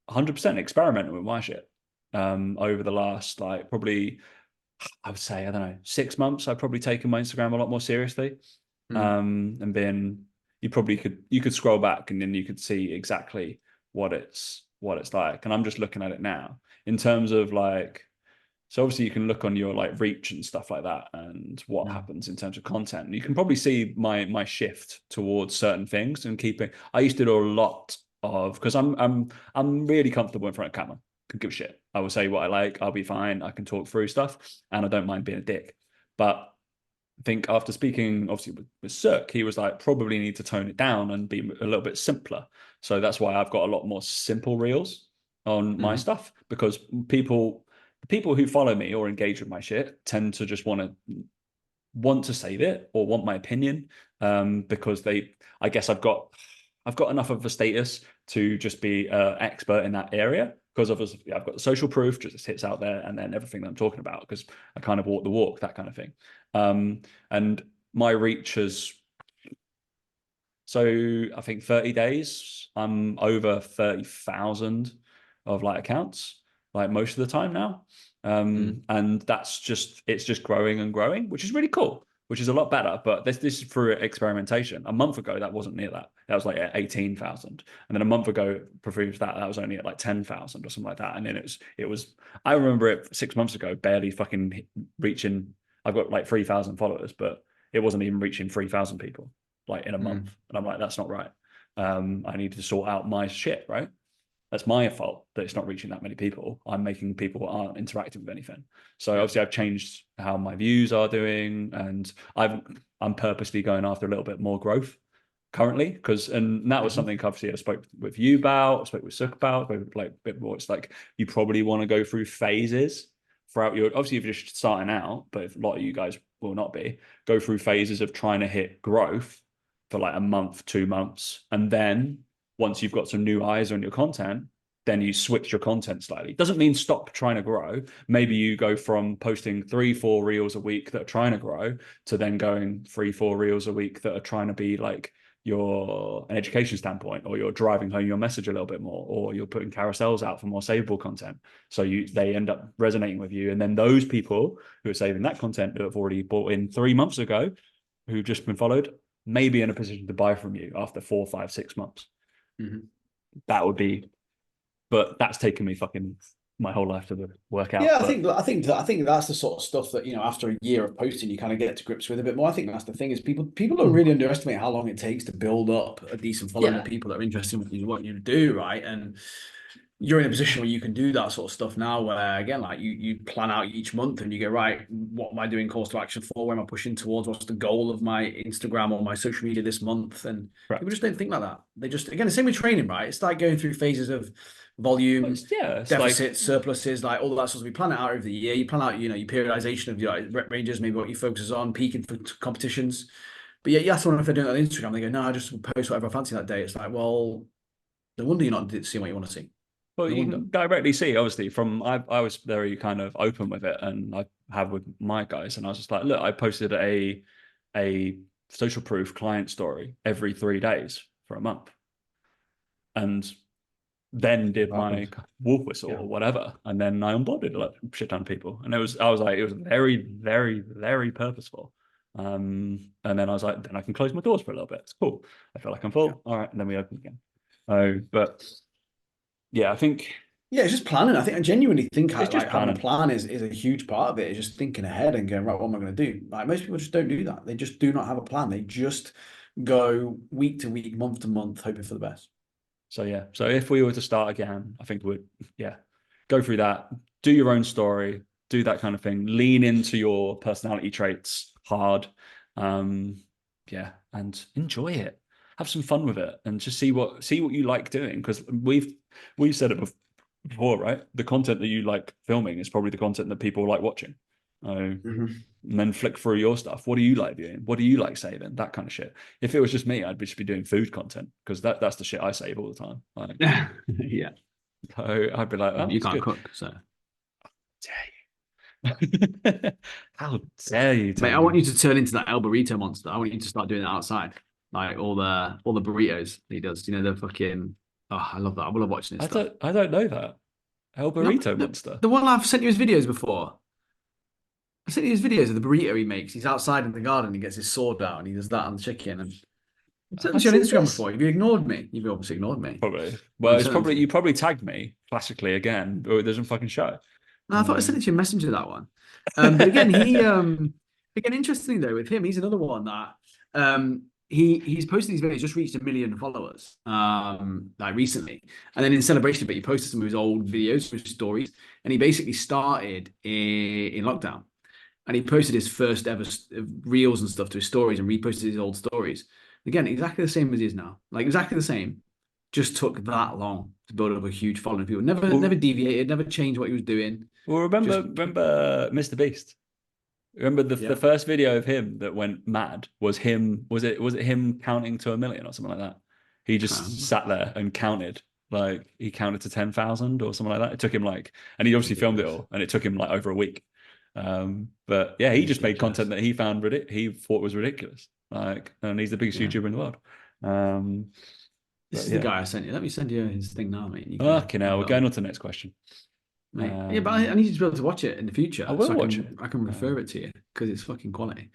100% experimenting with my shit over the last, like, probably, I would say, I don't know, 6 months. I've probably taken my Instagram a lot more seriously, and been. You could scroll back and then you could see exactly what it's like. And I'm just looking at it now. in terms of like, so obviously you can look on your like reach and stuff like that and what happens in terms of content. You can probably see my shift towards certain things and keeping. I used to do a lot of, because I'm really comfortable in front of camera. Could give a shit. I will say what I like. I'll be fine. I can talk through stuff, and I don't mind being a dick. But I think after speaking, obviously with Sook, he was like, probably need to tone it down and be a little bit simpler. So that's why I've got a lot more simple reels on my stuff, because people who follow me or engage with my shit tend to just want to save it or want my opinion, because I guess I've got enough of a status to just be an expert in that area, because obviously I've got the social proof, just hits out there, and then everything that I'm talking about, because I kind of walk the walk, that kind of thing. And my reach has, so I think 30 days, I'm over 30,000 of like accounts, like most of the time now. And it's just growing and growing, which is really cool, which is a lot better. But this is through experimentation. A month ago, that wasn't near that. That was like at 18,000. And then a month ago, previous that was only at like 10,000 or something like that. And then it was, I remember it 6 months ago, barely fucking reaching, I've got like 3,000 followers, but it wasn't even reaching 3,000 people like in a month. And I'm like, that's not right. I need to sort out my shit, right? That's my fault that it's not reaching that many people. I'm making people aren't interacting with anything. So obviously I've changed how my views are doing, and I'm purposely going after a little bit more growth currently, and that was something obviously I spoke with you about, I spoke with Sook about, like a bit more. It's like you probably want to go through phases throughout your, obviously if you're just starting out, but if a lot of you guys will not be, go through phases of trying to hit growth for like a month, 2 months, and then once you've got some new eyes on your content, then you switch your content slightly. It doesn't mean stop trying to grow. Maybe you go from posting 3-4 reels a week that are trying to grow to then going 3-4 reels a week that are trying to be like an education standpoint, or you're driving home your message a little bit more, or you're putting carousels out for more savable content. So they end up resonating with you. And then those people who are saving that content, who have already bought in 3 months ago, who've just been followed, may be in a position to buy from you after 4, 5, 6 months. That would be, but that's taken me fucking my whole life to work out. Yeah, I think that's the sort of stuff that, after a year of posting, you kind of get to grips with a bit more. I think that's the thing, is people don't really underestimate how long it takes to build up a decent following of people that are interested in what you do, right? And you're in a position where you can do that sort of stuff now, where again, like you plan out each month and you go, right, what am I doing calls to action for? Where am I pushing towards? What's the goal of my Instagram or my social media this month? And people just don't think like that. They just, again, the same with training, right? It's like going through phases of volume, deficits, like, surpluses, like all that sort of. We plan it out over the year. You plan out, your periodization of your rep ranges, maybe what you focus on, peaking for competitions. But yeah, you ask someone if they're doing it on Instagram, they go, no, I just post whatever I fancy that day. It's like, well, no wonder you're not seeing what you want to see. Well, you can directly see, obviously, I was very kind of open with it, and I have with my guys, and I was just like, look, I posted a social proof client story every 3 days for a month, and then did my wolf whistle or whatever, and then I onboarded a shit ton of people, and I was like, it was very, very, very purposeful. And then I was like, then I can close my doors for a little bit. It's cool. I feel like I'm full. All right, and then we open again. But yeah, I think. Yeah, it's just planning. I genuinely think having a plan is a huge part of it. It's just thinking ahead and going, right, what am I going to do? Like, most people just don't do that. They just do not have a plan. They just go week to week, month to month, hoping for the best. So yeah, so if we were to start again, I think we'd go through that, do your own story, do that kind of thing, lean into your personality traits hard, and enjoy it. Have some fun with it, and just see what you like doing, because we've said it before, right? The content that you like filming is probably the content that people like watching. And then flick through your stuff. What do you like doing? What do you like saving? That kind of shit. If it was just me, I'd just be doing food content, because that's the shit I save all the time. Like, yeah. So I'd be like, oh, you can't cook, so. How dare you? Mate, I want you to turn into that El Burrito monster. I want you to start doing it outside, like all the burritos he does. The fucking. Oh, I love that. I love watching this. I don't know that El Burrito monster. The one I've sent you his videos before. I sent you his videos of the burrito he makes. He's outside in the garden. He gets his sword out and he does that on the chicken. And I've seen you on Instagram before. Have you ignored me? You've obviously ignored me. Probably. Well, it's probably you probably tagged me classically again, but it doesn't fucking show. No, I thought I sent it to you a messenger that one. But again, again, interestingly though, with him, he's another one that he's posted these videos, just reached 1 million followers like recently, and then in celebration of it, he posted some of his old videos, his stories, and he basically started in lockdown, and he posted his first ever reels and stuff to his stories and reposted his old stories. Again, exactly the same as he is now, like exactly the same. Just took that long to build up a huge following of people. Never deviated, never changed what he was doing. Well, remember Mr. Beast. Remember the first video of him that went mad was him. Was it him counting to 1 million or something like that? He just sat there and counted. Like he counted to 10,000 or something like that. It took him and he obviously filmed it all, and it took him like over a week. But yeah, he just made content that he thought was ridiculous. And he's the biggest YouTuber in the world. This is the guy I sent you. Let me send you his thing now, mate. Okay, now we're going on to the next question. Yeah, but I need you to be able to watch it in the future. I will watch it. I can refer it to you because it's fucking quality.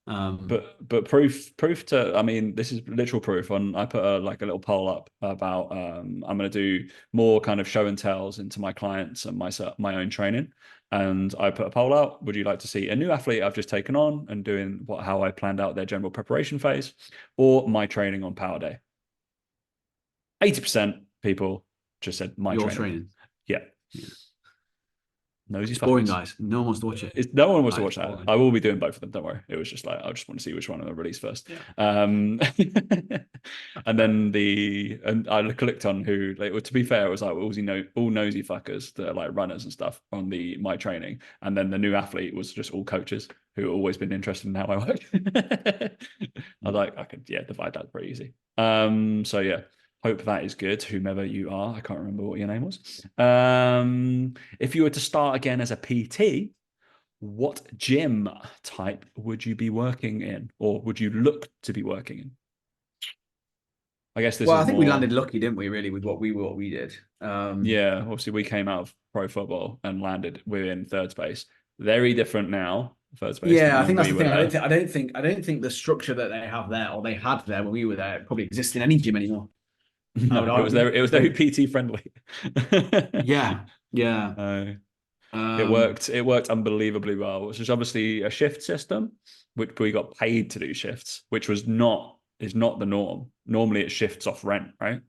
But proof to, I mean, this is literal proof. I put a little poll up about I'm going to do more kind of show and tells into my clients and my own training. And I put a poll out. Would you like to see a new athlete I've just taken on and doing how I planned out their general preparation phase, or my training on Power Day? 80% people just said your training. Yeah. It's boring, guys. No one wants to watch it. No one wants to watch that. Boring. I will be doing both of them. Don't worry. It was just I just want to see which one I'm going to release first. Yeah. And then I clicked on who. To be fair, it was all nosy fuckers that are like runners and stuff on my training. And then the new athlete was just all coaches who have always been interested in how I work. I was like, I could divide that pretty easy. So yeah. Hope that is good, whomever you are. I can't remember what your name was. If you were to start again as a PT, what gym type would you be working in, or would you look to be working in? I guess I think we landed lucky, didn't we? Really, with what we did. Yeah, obviously we came out of pro football and landed within third space. Very different now. Third space. Yeah, I think that's the thing. I don't think the structure that they have there, or they had there when we were there, probably exists in any gym anymore. No, it was very PT friendly. yeah. It worked unbelievably well, which is obviously a shift system, which we got paid to do shifts, which is not the norm. Normally it shifts off rent, right?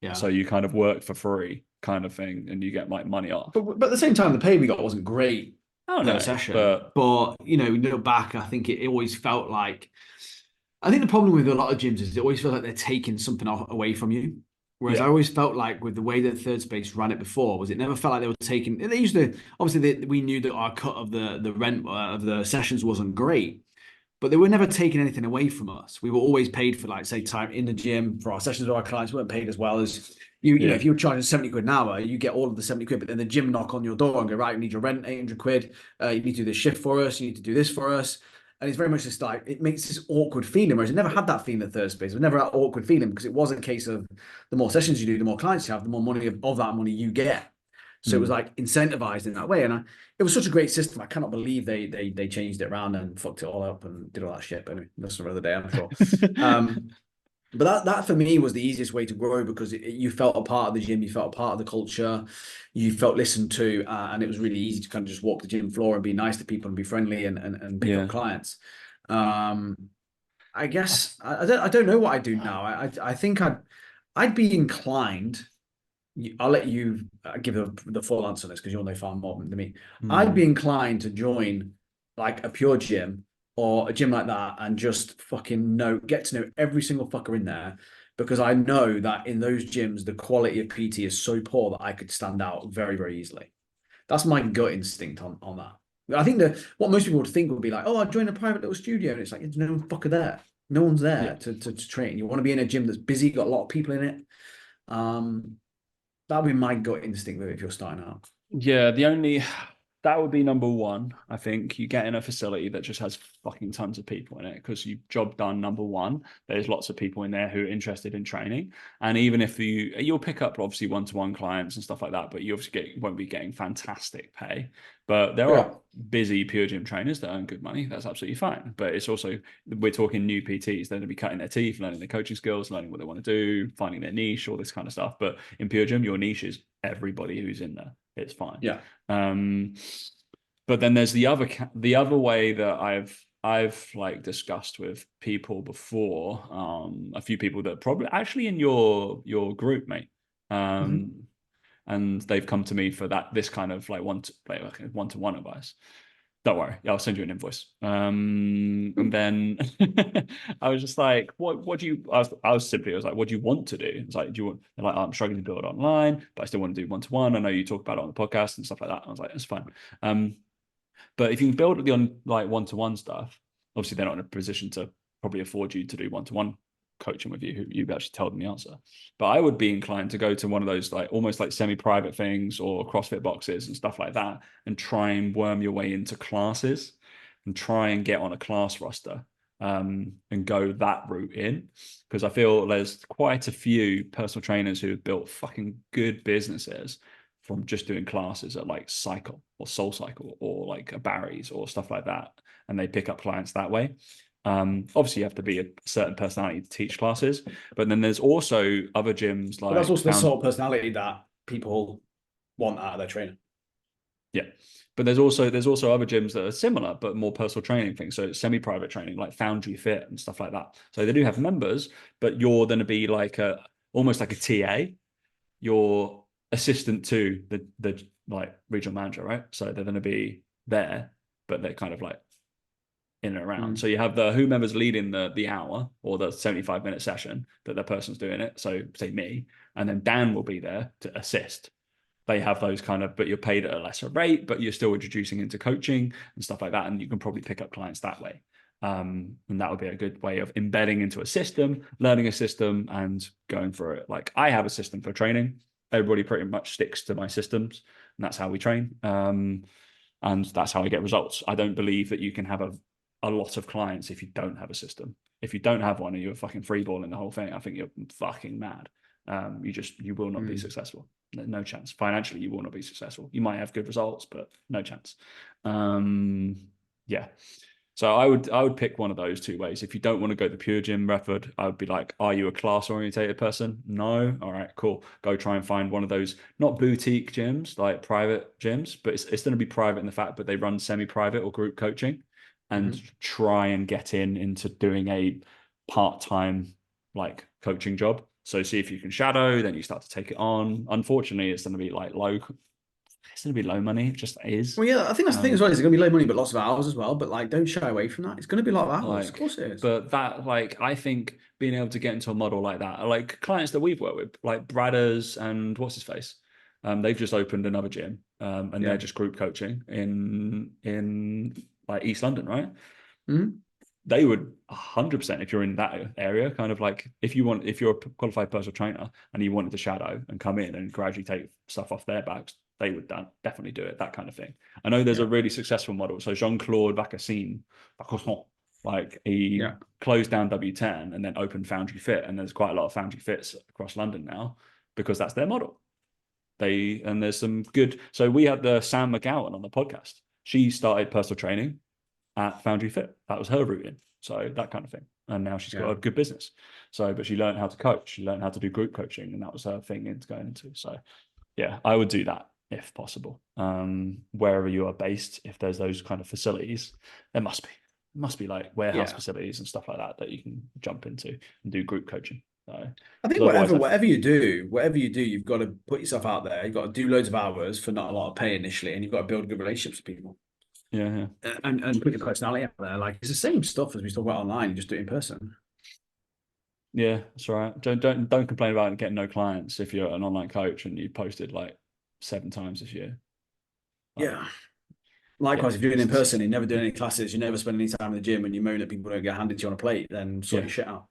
Yeah. So you kind of work for free kind of thing, and you get like money off. But at the same time, the pay we got wasn't great. Oh no, session. But you know, look back, I think it always felt like. I think the problem with a lot of gyms is it always feels like they're taking something away from you. Whereas I always felt like with the way that Third Space ran it before, was it never felt like they were taking. They used to obviously we knew that our cut of the rent of the sessions wasn't great, but they were never taking anything away from us. We were always paid for say time in the gym for our sessions with our clients. We weren't paid as well as you know if you were charging 70 quid an hour, you get all of the 70 quid, but then the gym knock on your door and go, right, we need your rent, 800 quid. You need to do this shift for us. You need to do this for us. And it's very much just like, it makes this awkward feeling, whereas it never had that feeling at Third Space. It was never that awkward feeling because it was a case of the more sessions you do, the more clients you have, the more money of that money you get. So it was like incentivized in that way. And it was such a great system. I cannot believe they changed it around and fucked it all up and did all that shit. But anyway, that's another day, I'm sure. But that for me was the easiest way to grow because you felt a part of the gym, you felt a part of the culture, you felt listened to, and it was really easy to kind of just walk the gym floor and be nice to people and be friendly and pick up clients. I guess I don't know what I do now. I think I'd be inclined. I'll let you give the full answer on this because you'll know far more than me. I'd be inclined to join like a pure gym or a gym like that and just fucking get to know every single fucker in there because I know that in those gyms, the quality of PT is so poor that I could stand out very, very easily. That's my gut instinct on that. I think what most people would think would be like, oh, I'll join a private little studio. And it's like, there's no fucker there. No one's there to train. You want to be in a gym that's busy, got a lot of people in it. That would be my gut instinct if you're starting out. Yeah, the only that would be number one. I think you get in a facility that just has fucking tons of people in it because you job done. Number one, there's lots of people in there who are interested in training, and even if you'll pick up obviously one-to-one clients and stuff like that, but you obviously won't be getting fantastic pay. But there are busy pure gym trainers that earn good money. That's absolutely fine. But it's also, we're talking new PTs. They're going to be cutting their teeth, learning their coaching skills, learning what they want to do, finding their niche, all this kind of stuff. But in pure gym, your niche is everybody who's in there. It's fine. Yeah. But then there's the other way that I've like discussed with people before, a few people that probably actually in your group, mate. And they've come to me for this kind of like one-to-one advice. Don't worry, I'll send you an invoice. And then I was just like, what do you, I was like, what do you want to do? It's like, do you want, they're like, oh, I'm struggling to build online, but I still want to do one-to-one. I know you talk about it on the podcast and stuff like that. I was like, that's fine. But if you can build the like one-to-one stuff, obviously they're not in a position to probably afford you to do one-to-one coaching with you, who you've actually told them the answer. But I would be inclined to go to one of those like almost like semi-private things or CrossFit boxes and stuff like that, and try and worm your way into classes and try and get on a class roster, and go that route in. Because I feel there's quite a few personal trainers who have built fucking good businesses from just doing classes at like Cycle or Soul Cycle or like a Barry's or stuff like that, and they pick up clients that way. Obviously you have to be a certain personality to teach classes, but then there's also other gyms like, but that's also the sort of personality that people want out of their trainer. Yeah, but there's also other gyms that are similar but more personal training things, so it's semi-private training like Foundry Fit and stuff like that. So they do have members, but you're going to be like almost like a TA. You're assistant to the like regional manager, right? So they're going to be there, but they're kind of like in and around. So you have the whomever's leading the hour or the 75-minute session that the person's doing it. So say me, and then Dan will be there to assist. They have those kind of, but you're paid at a lesser rate, but you're still introducing into coaching and stuff like that. And you can probably pick up clients that way. And that would be a good way of embedding into a system, learning a system and going for it. Like I have a system for training. Everybody pretty much sticks to my systems, and that's how we train. And that's how I get results. I don't believe that you can have a lot of clients if you don't have a system. If you don't have one and you're fucking freeballing the whole thing, I think you're fucking mad. You will not be successful. No chance. Financially, you will not be successful. You might have good results, but no chance. Yeah. So I would pick one of those two ways. If you don't want to go the pure gym method, I would be like, are you a class orientated person? No. All right, cool. Go try and find one of those, not boutique gyms, like private gyms, but it's going to be private in the fact that they run semi-private or group coaching, and try and get into doing a part-time like coaching job. So see if you can shadow, then you start to take it on. Unfortunately, it's going to be like low. It's going to be low money. It just is. Well, yeah, I think that's the thing as well. It's going to be low money, but lots of hours as well. But like, don't shy away from that. It's going to be a lot of hours. Of course it is. But that, like, I think being able to get into a model like that, like clients that we've worked with, like Bradders and what's his face, they've just opened another gym, and they're just group coaching in like East London, right? They would 100%, if you're in that area, kind of like if you're a qualified personal trainer and you wanted to shadow and come in and gradually take stuff off their backs, they would definitely do it, that kind of thing. I know there's a really successful model. So Jean-Claude Vacassin, like he closed down W10 and then opened Foundry Fit, and there's quite a lot of Foundry Fits across London now because that's their model. And there's some good. So we had the Sam McGowan on the podcast. She started personal training at Foundry Fit. That was her route in. So that kind of thing. And now she's got a good business. So, but she learned how to coach. She learned how to do group coaching, and that was her thing into going into. So yeah, I would do that if possible. Wherever you are based, if there's those kind of facilities, there must be like warehouse facilities and stuff like that you can jump into and do group coaching. So, I think whatever you do, you've got to put yourself out there. You've got to do loads of hours for not a lot of pay initially, and you've got to build good relationships with people. Yeah. And put your personality out there. Like it's the same stuff as we talk about online. You just do it in person. Yeah, that's right. Don't complain about getting no clients if you're an online coach and you posted like 7 times this year. Yeah. Likewise, if you're doing it in person, you never do any classes, you never spend any time in the gym, and you moan that people don't get handed to you on a plate, then sort your shit out.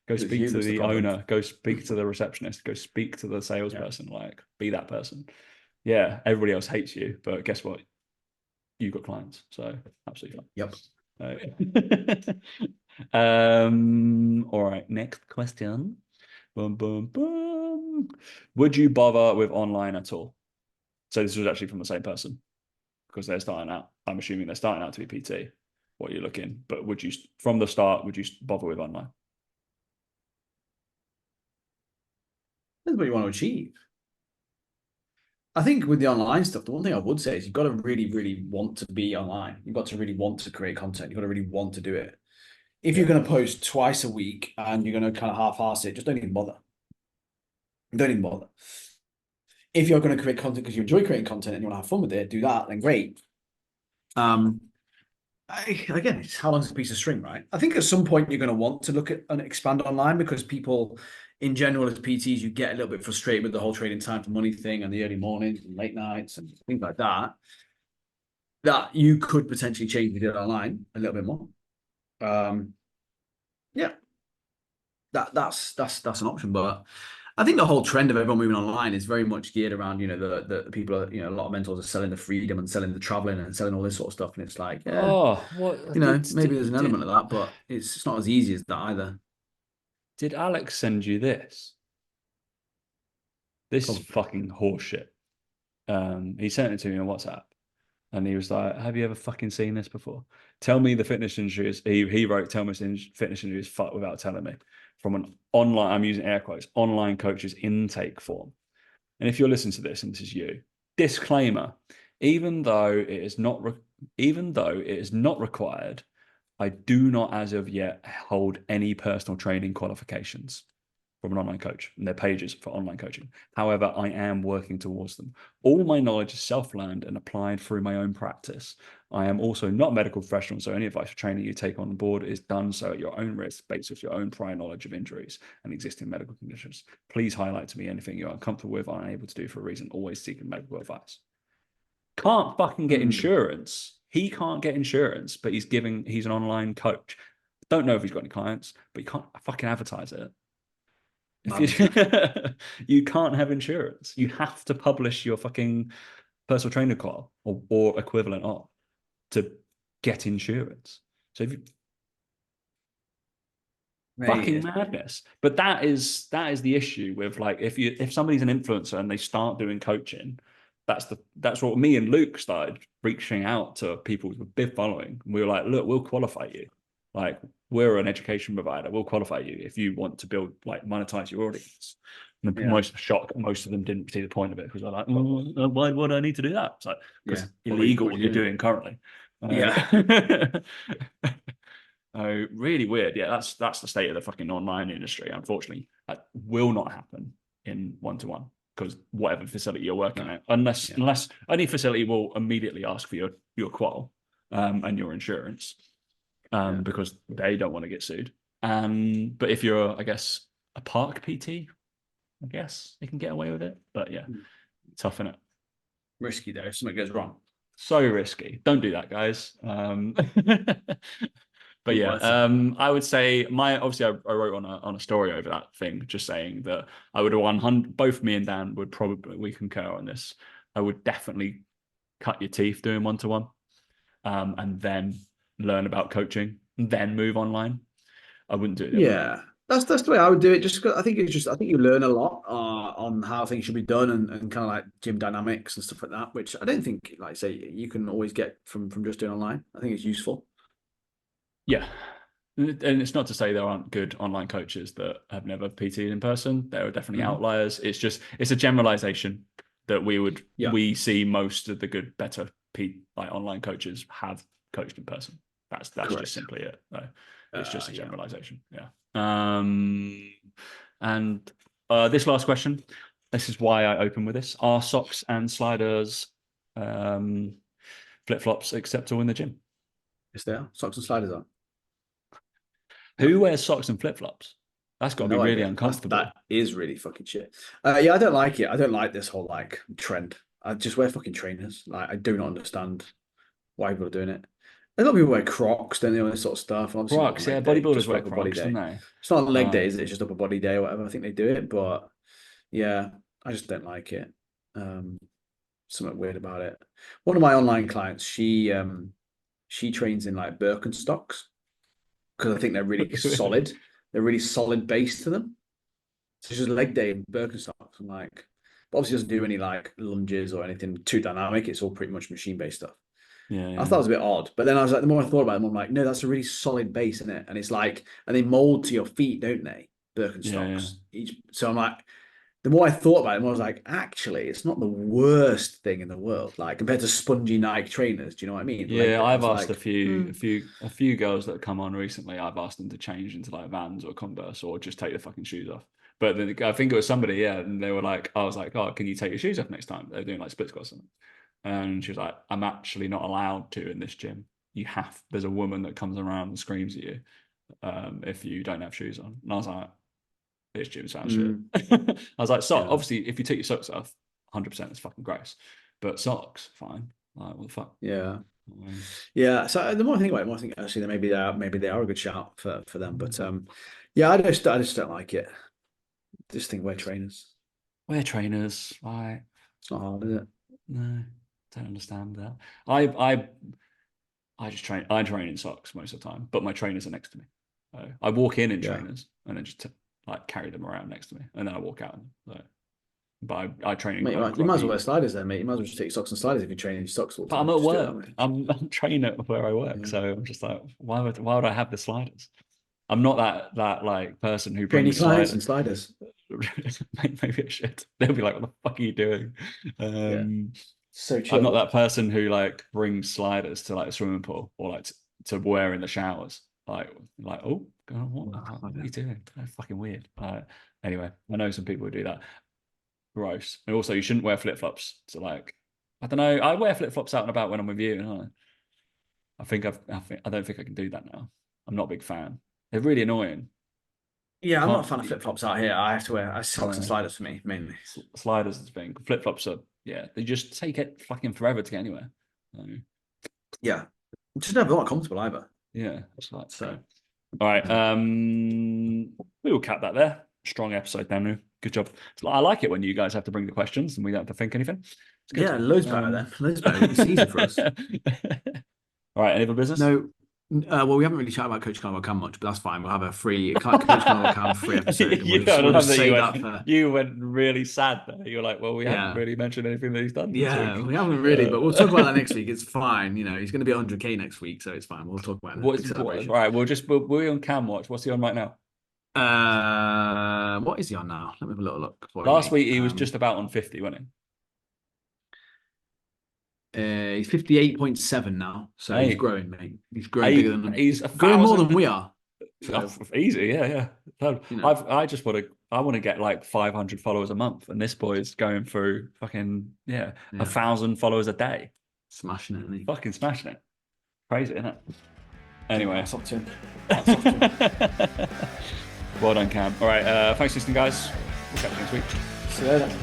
Go speak to the owner. Go speak to the receptionist. Go speak to the salesperson. Like, be that person. yeah, everybody else hates you, but guess what? You've got clients, so absolutely Yep. fine. All right, next question. Boom, boom, boom. Would you bother with online at all? So this was actually from the same person because they're starting out. I'm assuming they're starting out to be PT. What you're looking, but would you, from the start, would you bother with online? That's what you want to achieve. I think with the online stuff, the one thing I would say is you've got to really, really want to be online. You've got to really want to create content. You've got to really want to do it. If you're going to post twice a week and you're going to kind of half-ass it, just don't even bother. Don't even bother. If you're going to create content because you enjoy creating content and you want to have fun with it, do that, then great. Again, it's how long's a piece of string, right? I think at some point you're going to want to look at and expand online because people, in general, as PTs, you get a little bit frustrated with the whole trading time for money thing and the early mornings and late nights and things like that. That you could potentially change if you did it online a little bit more. Yeah, that's an option, but I think the whole trend of everyone moving online is very much geared around, the people are, a lot of mentors are selling the freedom and selling the traveling and selling all this sort of stuff. And it's like, yeah, maybe there's an element of that, but it's not as easy as that either. Did Alex send you this? This is fucking horseshit. He sent it to me on WhatsApp and he was like, have you ever fucking seen this before? Tell me the fitness industry is, he wrote, tell me the fitness industry is fucked without telling me. From an online, I'm using air quotes, online coaches intake form. And if you're listening to this and this is you, disclaimer, even though it is not required, I do not as of yet hold any personal training qualifications from an online coach and their pages for online coaching. However, I am working towards them. All my knowledge is self-learned and applied through my own practice. I am also not a medical professional, so any advice or training you take on board is done so at your own risk, based off your own prior knowledge of injuries and existing medical conditions. Please highlight to me anything you're uncomfortable with or unable to do for a reason. Always seeking medical advice. Can't fucking get insurance. He can't get insurance, but he's an online coach. Don't know if he's got any clients, but you can't fucking advertise it. You can't have insurance. You have to publish your fucking personal trainer qual or equivalent of to get insurance. So if you fucking madness. But that is the issue with, like, if somebody's an influencer and they start doing coaching, that's what me and Luke started reaching out to people with big following. We were like, look, we'll qualify you. Like, we're an education provider. We'll qualify you if you want to build, like, monetize your audience. And most of them didn't see the point of it because they're like, why would I need to do that? It's like, because illegal what you're doing currently. Really weird. Yeah, that's the state of the fucking online industry. Unfortunately, that will not happen in one-to-one because whatever facility you're working at, unless any facility will immediately ask for your qual and your insurance because they don't want to get sued. But if you're, I guess, a park PT, I guess they can get away with it. But yeah, tough, innit? Risky though, if something goes wrong. So risky. Don't do that, guys. But yeah, I would say obviously I wrote on a story over that thing, just saying that I would 100, both me and Dan would probably, we concur on this. I would definitely cut your teeth doing one-to-one, and then learn about coaching, and then move online. I wouldn't do it. Yeah, that's the way I would do it. Just I think you learn a lot on how things should be done and kind of like gym dynamics and stuff like that, which I don't think, like I say, you can always get from just doing online. I think it's useful. Yeah. And it's not to say there aren't good online coaches that have never PT'd in person. There are definitely outliers. It's a generalization that we see most of the good, better online coaches have coached in person. That's just simply it. So it's just a generalization. Yeah. And this last question, this is why I open with this. Are socks and sliders, flip-flops acceptable in the gym? Yes, they are. Socks and sliders are. Who wears socks and flip-flops? That's got to be really uncomfortable. That is really fucking shit. Yeah, I don't like it. I don't like this whole like trend. I just wear fucking trainers. Like, I do not understand why people are doing it. A lot of people wear Crocs, don't they, all this sort of stuff. Crocs, yeah, bodybuilders wear Crocs, don't they? It's not leg day, is it? It's just upper body day or whatever. I think they do it, but yeah, I just don't like it. something weird about it. One of my online clients, she trains in like Birkenstocks because I think they're really solid. They're really solid base to them. So she's leg day in Birkenstocks. I'm like, but obviously doesn't do any like lunges or anything too dynamic. It's all pretty much machine based stuff. Yeah. I thought it was a bit odd, but then I was like, the more I thought about it, I'm like, no, that's a really solid base, isn't it? And it's like, and they mold to your feet, don't they? Birkenstocks. So I'm like, the more I thought about it, the more I was like, actually, it's not the worst thing in the world. Like compared to spongy Nike trainers, do you know what I mean? Yeah, I've asked like, a few girls that have come on recently. I've asked them to change into like Vans or Converse or just take the fucking shoes off. But then I think it was somebody, yeah, and they were like, I was like, oh, can you take your shoes off next time? They're doing like split squats or something. And she was like, I'm actually not allowed to in this gym. There's a woman that comes around and screams at you if you don't have shoes on. And I was like, this gym sounds shit. I was like, obviously, if you take your socks off, 100% it's fucking gross. But socks, fine. Like, what the fuck? Yeah. Yeah. So the more I think about it, the more I think actually that maybe they are a good shout for them. But yeah, I just don't like it. Just think we're trainers. We're trainers. Right. It's not hard, is it? No. Don't understand that. I just train. I train in socks most of the time, but my trainers are next to me. So I walk in trainers and then just like carry them around next to me, and then I walk out. So, but I train in. Mate, you might as well wear sliders then, mate. You might as well just take your socks and sliders if you're training your socks all the time. But I'm at work. I'm training at where I work, so I'm just like, why would I have the sliders? I'm not that like person who brings sliders and sliders. Maybe I should. They'll be like, what the fuck are you doing? So chill. I'm not that person who like brings sliders to like a swimming pool or like to wear in the showers. Like oh, what are you doing? That's fucking weird. Anyway, I know some people who do that. Gross. And also, you shouldn't wear flip flops. So like, I don't know. I wear flip flops out and about when I'm with you. I don't think I can do that now. I'm not a big fan. They're really annoying. Yeah, I'm not a fan of flip flops out here. I have to wear socks and sliders for me mainly. Sliders is the thing. Flip flops are they just take it fucking forever to get anywhere. Yeah, just never not comfortable either. Yeah, that's like so. All right, we will cap that there. Strong episode, Danu. Good job. I like it when you guys have to bring the questions and we don't have to think anything. Yeah, loads better then. Loads better. It's easy for us. All right, any other business? No. Well, we haven't really chatted about Coach Carnival Cam much, but that's fine. We'll have a free Coach Carnival Cam free episode. You went really sad there. You were like, well, we haven't really mentioned anything that he's done. Yeah, we haven't really, but we'll talk about that next week. It's fine. You know, he's going to be 100K next week, so it's fine. We'll talk about it. All right, we're on Cam Watch. What's he on right now? What is he on now? Let me have a little look. Last week he was just about on 50, wasn't he? He's 58.7 now, so he's growing, mate. He's growing bigger than them. He's growing more than we are. So. Easy, yeah. I want to get like 500 followers a month, and this boy is going through fucking 1,000 followers a day, smashing it, isn't he? Fucking smashing it. Crazy, isn't it? Anyway, that's up to him. Well done, Cam. All right, thanks for listening, guys. We'll catch you next week. See you later.